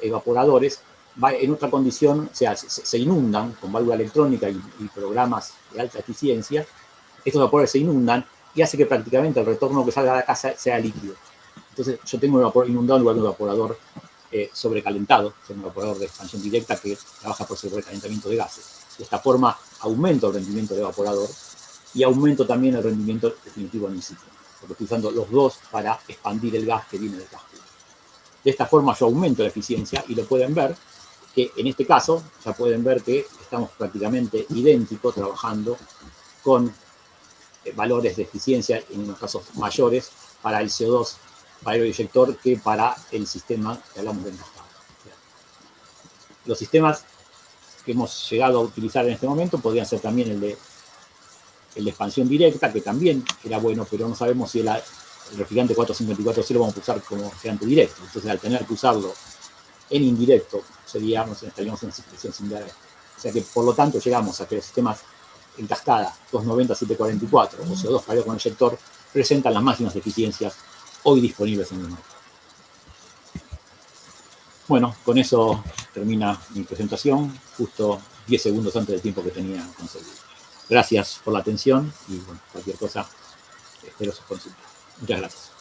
evaporadores, va en otra condición, o sea, se inundan con válvula electrónica y programas de alta eficiencia. Estos evaporadores se inundan y hace que prácticamente el retorno que salga de la casa sea líquido. Entonces yo tengo un evaporador inundado en lugar de un evaporador sobrecalentado, es un evaporador de expansión directa que trabaja por sobrecalentamiento de gases. De esta forma aumento el rendimiento del evaporador y aumento también el rendimiento definitivo en sitio, porque estoy usando los dos para expandir el gas que viene del gas. De esta forma yo aumento la eficiencia y lo pueden ver que en este caso ya pueden ver que estamos prácticamente idénticos trabajando con valores de eficiencia en unos casos mayores para el CO2 para el eyector que para el sistema que hablamos de encascada. Los sistemas que hemos llegado a utilizar en este momento podrían ser también el de expansión directa, que también era bueno, pero no sabemos si el refrigerante 454 sí lo vamos a usar como refrigerante directo. Entonces, al tener que usarlo en indirecto, estaríamos en una situación similar a esta. O sea que, por lo tanto, llegamos a que los sistemas en cascada 290-744 o CO2 paralelo con eyector presentan las máximas eficiencias hoy disponibles en el mercado. Bueno, con eso termina mi presentación, justo 10 segundos antes del tiempo que tenía conseguido. Gracias por la atención y bueno, cualquier cosa, espero sus consultas. Muchas gracias.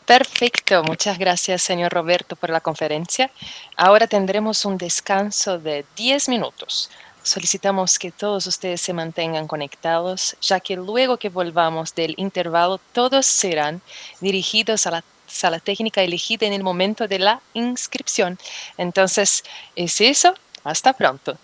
Perfecto, muchas gracias, señor Roberto, por la conferencia. Ahora tendremos un descanso de 10 minutos. Solicitamos que todos ustedes se mantengan conectados, ya que luego que volvamos del intervalo, todos serán dirigidos a la sala técnica elegida en el momento de la inscripción. Entonces, es eso. Hasta pronto.